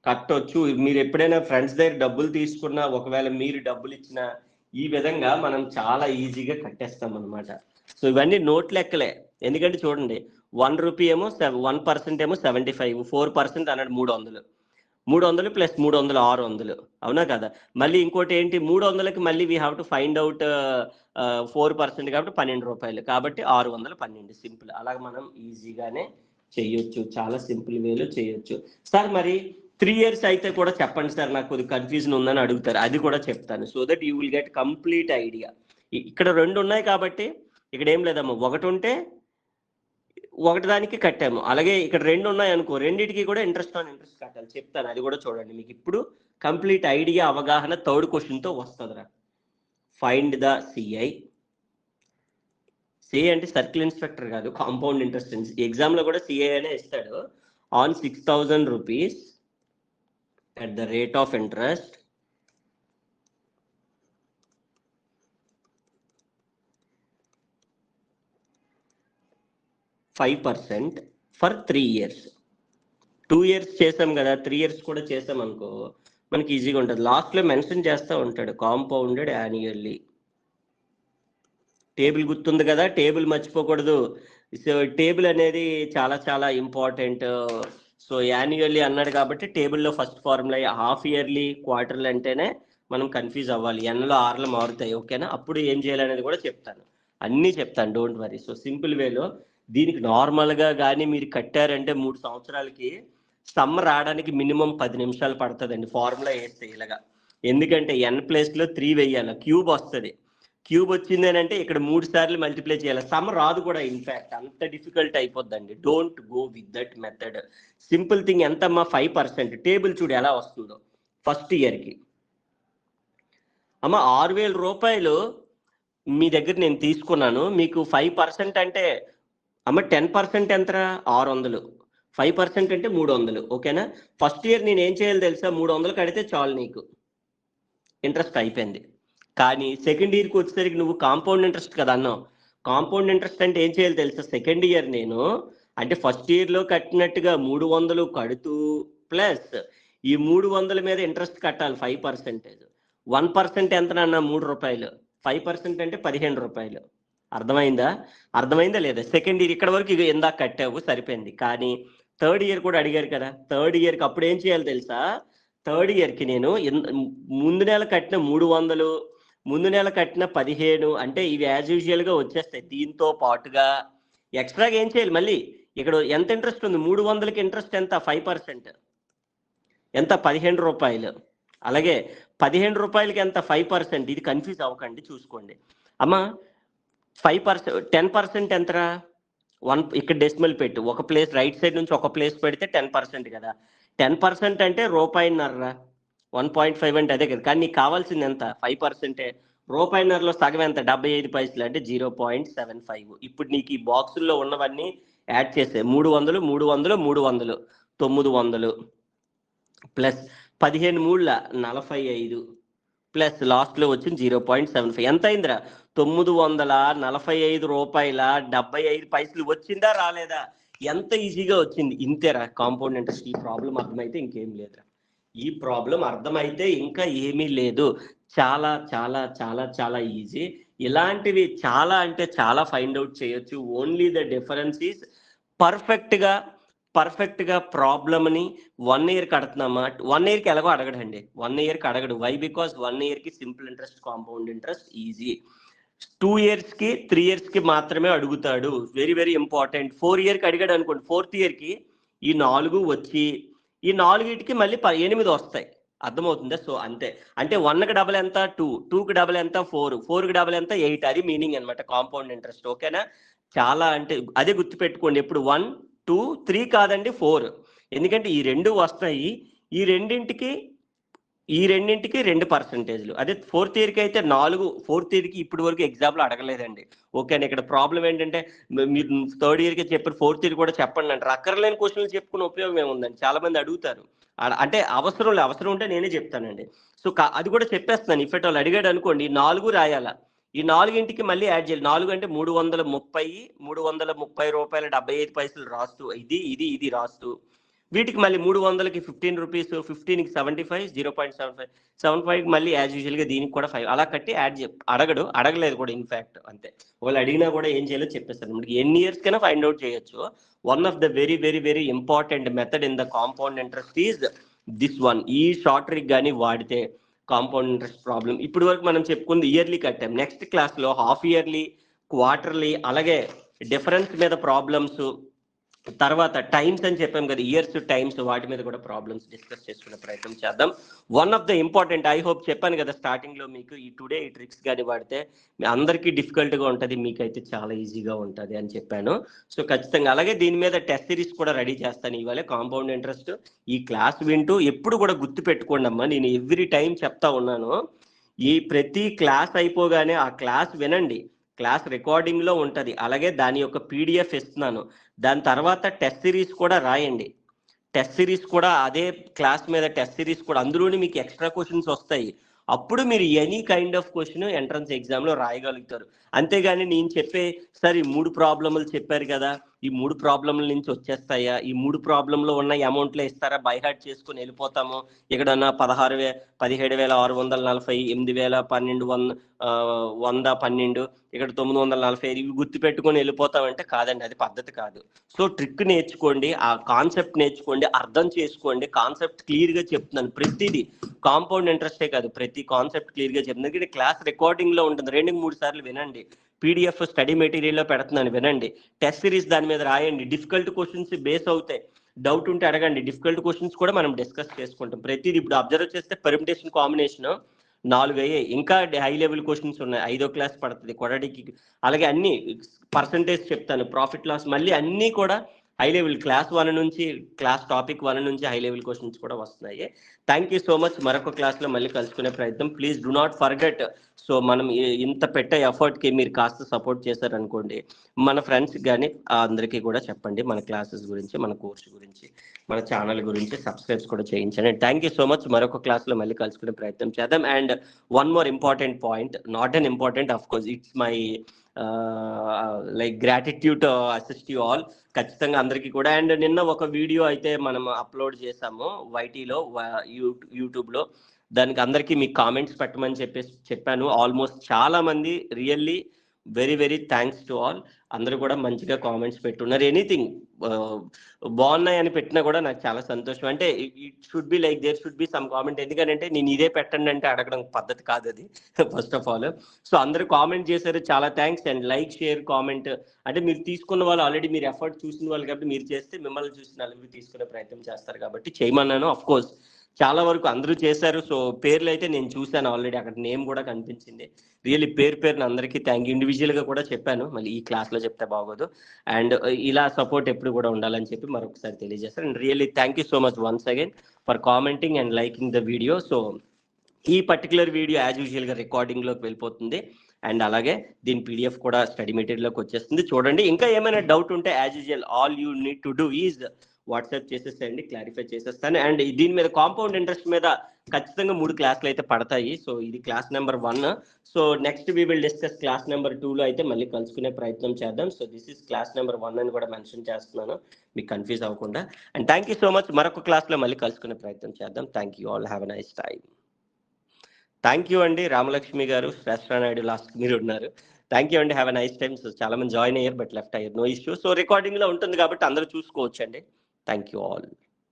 Speaker 1: కట్టొచ్చు. మీరు ఎప్పుడైనా ఫ్రెండ్స్ దగ్గర డబ్బులు తీసుకున్నా, ఒకవేళ మీరు డబ్బులు ఇచ్చినా, ఈ విధంగా మనం చాలా ఈజీగా కట్టేస్తాం అనమాట. సో ఇవన్నీ నోట్ లెక్కలే. ఎందుకంటే చూడండి, 1 రూపీ ఏమో 1% ఏమో 75, 4% అన్నాడు 300, 300 ప్లస్ 300 600, అవునా కదా? మళ్ళీ ఇంకోటి ఏంటి, 300కి మళ్ళీ we have to find out 4% కాబట్టి 12 రూపాయలు, కాబట్టి 612. సింపుల్. అలాగే మనం ఈజీగానే చేయొచ్చు, చాలా సింపుల్ వేలో చేయొచ్చు. సార్ మరి 3 years అయితే కూడా చెప్పండి సార్, నాకు కొద్దిగా కన్ఫ్యూజన్ ఉందని అడుగుతారు. అది కూడా చెప్తాను, so that you will get complete idea. ఇక్కడ 2 ఉన్నాయి కాబట్టి ఇక్కడ ఏం లేదమ్మా, ఒకటి ఉంటే ఒకటి దానికి కట్టాము, అలాగే ఇక్కడ 2 ఉన్నాయి అనుకో, రెండింటికి కూడా ఇంట్రెస్ట్ ఆన్ ఇంట్రెస్ట్ కట్టాలి. చెప్తాను, అది కూడా చూడండి. మీకు ఇప్పుడు కంప్లీట్ ఐడియా, అవగాహన థర్డ్ క్వశ్చన్తో వస్తుందిరా. Find the CI. సిఐ అంటే సర్కిల్ ఇన్స్పెక్టర్ కాదు, కాంపౌండ్ ఇంట్రెస్ట్. ఎగ్జామ్ లో కూడా సిఐ అనే ఇస్తాడు. On 6,000 rupees at the rate of interest 5% for 3 years. 2 years చేసాం కదా, 3 years కూడా చేసాం అనుకో, మనకి ఈజీగా ఉంటుంది. లాస్ట్ లో మెన్షన్ చేస్తూ ఉంటాడు, కాంపౌండెడ్ యాన్యువల్లీ. టేబుల్ గుర్తుంది కదా, టేబుల్ మర్చిపోకూడదు. సో టేబుల్ అనేది చాలా ఇంపార్టెంట్. సో యాన్యువల్లీ అన్నాడు కాబట్టి టేబుల్లో first formula half yearly, quarterly అంటేనే మనం కన్ఫ్యూజ్ అవ్వాలి. ఎన్లో ఆర్లు మారుతాయి, ఓకేనా? అప్పుడు ఏం చేయాలనేది కూడా చెప్తాను, అన్నీ చెప్తాను, డోంట్ వరీ. సో సింపుల్ వేలో దీనికి నార్మల్గా కానీ మీరు కట్టారంటే 3 సంవత్సరాలకి సమ్ రావడానికి మినిమం 10 నిమిషాలు పడుతుందండి ఫార్ములా వేస్తే ఇలాగా. ఎందుకంటే ఎన్ ప్లేస్లో 3 వేయాలి, క్యూబ్ వస్తుంది. క్యూబ్ వచ్చింది అని అంటే ఇక్కడ 3 సార్లు మల్టిప్లై చేయాలి. సమ్ రాదు కూడా, ఇన్ఫాక్ట్ అంత డిఫికల్ట్ అయిపోద్దండి. Don't go with that method. Simple thing ఎంతమ్మా, 5%. టేబుల్ చూడు ఎలా వస్తుందో. ఫస్ట్ ఇయర్కి అమ్మ 6,000 రూపాయలు మీ దగ్గర నేను తీసుకున్నాను, మీకు 5% అంటే అమ్మ 10% ఎంతరా? 600. 5% అంటే 300, ఓకేనా? ఫస్ట్ ఇయర్ నేను ఏం చేయాలి తెలుసా? 300 కడితే చాలు, నీకు ఇంట్రెస్ట్ అయిపోయింది. కానీ సెకండ్ ఇయర్కి వచ్చేసరికి నువ్వు కాంపౌండ్ ఇంట్రెస్ట్ కదా అన్నావు. కాంపౌండ్ ఇంట్రెస్ట్ అంటే ఏం చేయాలి తెలుసా? సెకండ్ ఇయర్ నేను అంటే ఫస్ట్ ఇయర్లో కట్టినట్టుగా 300 కడుతూ ప్లస్ ఈ 300 మీద ఇంట్రెస్ట్ కట్టాలి 5%. 1% ఎంత నాన్న? 3 రూపాయలు. 5% అంటే 15 రూపాయలు. అర్థమైందా లేదా? సెకండ్ ఇయర్ ఇక్కడ వరకు ఇందాక కట్టావు, సరిపోయింది. కానీ థర్డ్ ఇయర్ కూడా అడిగారు కదా, థర్డ్ ఇయర్కి అప్పుడు ఏం చేయాలి తెలుసా? థర్డ్ ఇయర్కి నేను ముందు నెల కట్టిన 300, ముందు నెల కట్టిన 15, అంటే ఇవి యాజ్ యూజువల్గా వచ్చేస్తాయి. దీంతో పాటుగా ఎక్స్ట్రాగా ఏం చేయాలి? మళ్ళీ ఇక్కడ ఎంత ఇంట్రెస్ట్ ఉంది? 300కి ఇంట్రెస్ట్ ఎంత? 5% ఎంత? 15 రూపాయలు. అలాగే 15 రూపాయలకి ఎంత? 5%. ఇది కన్ఫ్యూజ్ అవ్వకండి, చూసుకోండి అమ్మ. 5%, 10% ఎంతరా? ఇక్కడ డెసిమల్ పెట్టు, ఒక ప్లేస్ రైట్ సైడ్ నుంచి ఒక ప్లేస్ పెడితే 10% కదా. 10% అంటే రూపాయిన్నర. 1.5 అంటే అదే కదా. కానీ నీకు కావాల్సింది ఎంత? 5%. రూపాయిన్నరలో సగం ఎంత? 75 పైసలు, అంటే 0.75. ఇప్పుడు నీకు ఈ బాక్సుల్లో ఉన్నవన్నీ యాడ్ చేసే 300 300 300 900 ప్లస్ 15 3 45 ప్లస్ లాస్ట్లో వచ్చింది 0.75. ఎంత అయిందిరా? 945 రూపాయల 75 పైసలు వచ్చిందా రాలేదా? ఎంత ఈజీగా వచ్చింది. ఇంతేరా కాంపౌండ్ ఇంట్రెస్ట్. ఈ ప్రాబ్లం అర్థమైతే ఇంకేం లేదురా. ఈ ప్రాబ్లం అర్థమైతే ఇంకా ఏమీ లేదు. చాలా ఈజీ. ఇలాంటివి చాలా అంటే చాలా ఫైండ్ అవుట్ చేయొచ్చు. ఓన్లీ ద డిఫరెన్స్ ఈస్ పర్ఫెక్ట్గా ప్రాబ్లమ్ని 1 year కడుతున్నామా? 1 yearకి ఎలాగో అడగడండి, 1 yearకి అడగడు. వై? బికాస్ 1 yearకి simple interest, compound interest easy. 2 yearsకి 3 yearsకి మాత్రమే అడుగుతాడు. Very important. 4 yearకి అడిగాడు అనుకోండి, 4th yearకి ఈ 4 వచ్చి ఈ 4కి మళ్ళీ 8 వస్తాయి. అర్థమవుతుందా? సో అంతే. అంటే 1కి డబల్ ఎంత 2, 2కి డబల్ ఎంత 4, 4కి డబల్ ఎంత 8. అది మీనింగ్ అనమాట కాంపౌండ్ ఇంట్రెస్ట్. ఓకేనా? చాలా అంటే అదే గుర్తుపెట్టుకోండి. ఎప్పుడు 1, 2, 3 కాదండి 4. ఎందుకంటే ఈ రెండు వస్తాయి. ఈ రెండింటికి 2%. అదే ఫోర్త్ ఇయర్కి అయితే 4. ఫోర్త్ ఇయర్కి ఇప్పటి వరకు ఎగ్జామ్లో అడగలేదండి. ఓకేనా? ఇక్కడ ప్రాబ్లం ఏంటంటే మీరు థర్డ్ ఇయర్కి చెప్పారు, ఫోర్త్ ఇయర్ కూడా చెప్పండి అంటారు. అక్కర్లేని క్వశ్చన్లు చెప్పుకునే ఉపయోగం ఏముందండి? చాలా మంది అడుగుతారు. అంటే అవసరం ఉంటే నేనే చెప్తానండి. సో అది కూడా చెప్పేస్తున్నాను. ఇఫ్ ఎట్ వాళ్ళు అడిగాడు అనుకోండి, 4 రాయాలా. ఈ 4కి మళ్ళీ యాడ్ చేయాలి. 4 అంటే 330 రూపాయల 75 రాస్తూ ఇది రాస్తూ, వీటికి మళ్ళీ 300కి 15 రూపీస్, 15కి 75, 0.75, 75కి మళ్ళీ యాజ్ యూజువల్గా దీనికి కూడా 5 అలా కట్టి యాడ్ అడగలేదు కూడా ఇన్ఫాక్ట్. అంతే. వాళ్ళు అడిగినా కూడా ఏం చేయాలో చెప్పేస్తారు. మనకి ఎన్ని ఇయర్స్ కైనా ఫైండ్ అవుట్ చేయొచ్చు. One of the very very very important method in the compound interest is this one. ఈ షార్ట్ ట్రిక్ కానీ వాడితే కాంపౌండ్ ఇంట్రెస్ట్ ప్రాబ్లం ఇప్పటి వరకు మనం చెప్పుకుంది ఇయర్లీ కట్టాం. నెక్స్ట్ క్లాస్లో హాఫ్ ఇయర్లీ, క్వార్టర్లీ, అలాగే డిఫరెన్స్ మీద ప్రాబ్లమ్స్, తర్వాత టైమ్స్ అని చెప్పాం కదా, ఇయర్స్ టైమ్స్, వాటి మీద కూడా ప్రాబ్లమ్స్ డిస్కస్ చేసుకునే ప్రయత్నం చేద్దాం. One of the important, I hope చెప్పాను కదా స్టార్టింగ్లో మీకు, ఈ టుడే ఈ ట్రిక్స్ కానీ వాడితే మీ అందరికీ డిఫికల్ట్గా ఉంటుంది, మీకైతే చాలా ఈజీగా ఉంటుంది అని చెప్పాను. సో ఖచ్చితంగా అలాగే దీని మీద టెస్ట్ సిరీస్ కూడా రెడీ చేస్తాను ఇవాళ. కాంపౌండ్ ఇంట్రెస్ట్ ఈ క్లాస్ వింటూ ఎప్పుడు కూడా గుర్తు పెట్టుకోండి అమ్మా, నేను ఎవ్రీ టైం చెప్తా ఉన్నాను. ఈ ప్రతి క్లాస్ అయిపోగానే ఆ క్లాస్ వినండి. క్లాస్ రికార్డింగ్లో ఉంటుంది. అలాగే దాని యొక్క పీడిఎఫ్ ఇస్తున్నాను. దాని తర్వాత టెస్ట్ సిరీస్ కూడా రాయండి. టెస్ట్ సిరీస్ కూడా అదే క్లాస్ మీద టెస్ట్ సిరీస్ కూడా, అందులోనే మీకు ఎక్స్ట్రా క్వశ్చన్స్ వస్తాయి. అప్పుడు మీరు any kind of question entrance ఎగ్జామ్లో రాయగలుగుతారు. అంతేగాని నేను చెప్పే సార్ ఈ 3 ప్రాబ్లములు చెప్పారు కదా, ఈ 3 ప్రాబ్లముల నుంచి వచ్చేస్తాయా, ఈ 3 ప్రాబ్లంలో ఉన్న అమౌంట్లో ఇస్తారా, బైహార్ట్ చేసుకుని వెళ్ళిపోతాము, ఇక్కడన్నా 17,640, 8,012, 112, ఇక్కడ 945 ఇవి గుర్తుపెట్టుకొని వెళ్ళిపోతామంటే కాదండి, అది పద్ధతి కాదు. సో ట్రిక్ నేర్చుకోండి, ఆ కాన్సెప్ట్ నేర్చుకోండి, అర్థం చేసుకోండి. కాన్సెప్ట్ క్లియర్గా చెప్తున్నాను. ప్రతిదీ కాంపౌండ్ ఇంట్రెస్టే కాదు, ప్రతి కాన్సెప్ట్ క్లియర్గా చెప్తున్నాను. ఎందుకంటే క్లాస్ రికార్డింగ్లో ఉంటుంది. 2-3 సార్లు వినండి. పీడిఎఫ్ స్టడీ మెటీరియల్లో పెడుతున్నాను, వినండి. టెస్ట్ సిరీస్ దాని మీద రాయండి. డిఫికల్ట్ క్వశ్చన్స్ బేస్ అవుతాయి. డౌట్ ఉంటే అడగండి. డిఫికల్ట్ క్వశ్చన్స్ కూడా మనం డిస్కస్ చేసుకుంటాం. ప్రతిదీ ఇప్పుడు అబ్జర్వ్ చేస్తే పెర్మిటేషన్ కాంబినేషన్ 4 అయ్యాయి. ఇంకా హై లెవెల్ క్వశ్చన్స్ ఉన్నాయి. 5వ క్లాస్ పడుతుంది కొడడికి. అలాగే అన్ని పర్సంటేజ్ చెప్తాను, ప్రాఫిట్ లాస్, మళ్ళీ అన్నీ కూడా హై లెవెల్ క్లాస్ 1 నుంచి, క్లాస్ టాపిక్ 1 నుంచి హై లెవెల్ క్వశ్చన్స్ కూడా వస్తున్నాయి. Thank you so much. మరొక క్లాస్లో మళ్ళీ కలుసుకునే ప్రయత్నం. Please do not forget. So మనం ఇంత పెట్టే ఎఫర్ట్కి మీరు కాస్త సపోర్ట్ చేశారనుకోండి, మన ఫ్రెండ్స్కి కానీ అందరికీ కూడా చెప్పండి మన క్లాసెస్ గురించి, మన కోర్సు గురించి, మన ఛానల్ గురించి సబ్స్క్రైబ్స్ కూడా చేయించండి. Thank you so much. మరొక క్లాస్లో మళ్ళీ కలుసుకునే ప్రయత్నం చేద్దాం. And one more important point, not an important, of course it's my like gratitude to assist you all. ఖచ్చితంగా అందరికీ కూడా. అండ్ నిన్న ఒక వీడియో అయితే మనం అప్లోడ్ చేసాము వైటీలో, యూట్యూబ్లో. దానికి అందరికీ మీకు కామెంట్స్ పెట్టమని చెప్పాను. ఆల్మోస్ట్ చాలా మంది really very very thanks to all. అందరూ కూడా మంచిగా కామెంట్స్ పెట్టున్నారు. ఎనీథింగ్ బాగున్నాయి అని పెట్టినా కూడా నాకు చాలా సంతోషం. అంటే it should be like there should be some comment. ఎందుకంటే నేను ఇదే పెట్టండి అంటే అడగడం పద్ధతి కాదు అది, ఫస్ట్ ఆఫ్ ఆల్. సో అందరూ కామెంట్ చేశారు, చాలా thanks. And like, share, comment, అంటే మీరు తీసుకున్న వాళ్ళు ఆల్రెడీ మీరు ఎఫర్ట్ చూసిన వాళ్ళు కాబట్టి మీరు చేస్తే మిమ్మల్ని చూసిన వాళ్ళు తీసుకునే ప్రయత్నం చేస్తారు కాబట్టి చేయమన్నాను. అఫ్ కోర్స్ చాలా వరకు అందరూ చేశారు. సో పేర్లు అయితే నేను చూశాను ఆల్రెడీ, అక్కడ నేమ్ కూడా కనిపించింది. రియల్లీ పేరున అందరికీ థ్యాంక్ యూ. ఇండివిజువల్గా కూడా చెప్పాను, మళ్ళీ ఈ క్లాస్లో చెప్తే బాగోదు. అండ్ ఇలా సపోర్ట్ ఎప్పుడు కూడా ఉండాలని చెప్పి మరొకసారి తెలియజేస్తాను. And really thank you so much once again for commenting and liking the video. So ఈ పర్టికులర్ వీడియో యాజ్ యూజువల్గా రికార్డింగ్లోకి వెళ్ళిపోతుంది. అండ్ అలాగే దీని పీడిఎఫ్ కూడా స్టడీ మెటీరియల్లోకి వచ్చేస్తుంది, చూడండి. ఇంకా ఏమైనా డౌట్ ఉంటే as usual all you need to do is WhatsApp చేసేసేయండి, క్లారిఫై చేసేస్తాను. అండ్ దీని మీద కాంపౌండ్ ఇంట్రెస్ట్ మీద ఖచ్చితంగా 3 క్లాసులు అయితే పడతాయి. సో ఇది class number 1. So next we will discuss class number 2లో అయితే మళ్ళీ కలుసుకునే ప్రయత్నం చేద్దాం. So this is class number 1 అని కూడా మెన్షన్ చేస్తున్నాను, మీకు కన్ఫ్యూజ్ అవ్వకుండా. And thank you so much. మరొక క్లాస్లో మళ్ళీ కలుసుకునే ప్రయత్నం చేద్దాం. Thank you all, have a nice time. Thank you అండి. రామలక్ష్మి గారు, శ్రేష్ఠ నాయుడు లాస్ట్ మీరు ఉన్నారు. థ్యాంక్ యూ అండి, have a nice time. So చాలా మంది జాయిన్ అయ్యారు బట్ లెఫ్ట్ అయ్యారు, నో ఇష్యూ. సో రికార్డింగ్లో ఉంటుంది కాబట్టి అందరూ చూసుకోవచ్చు అండి. Thank you all.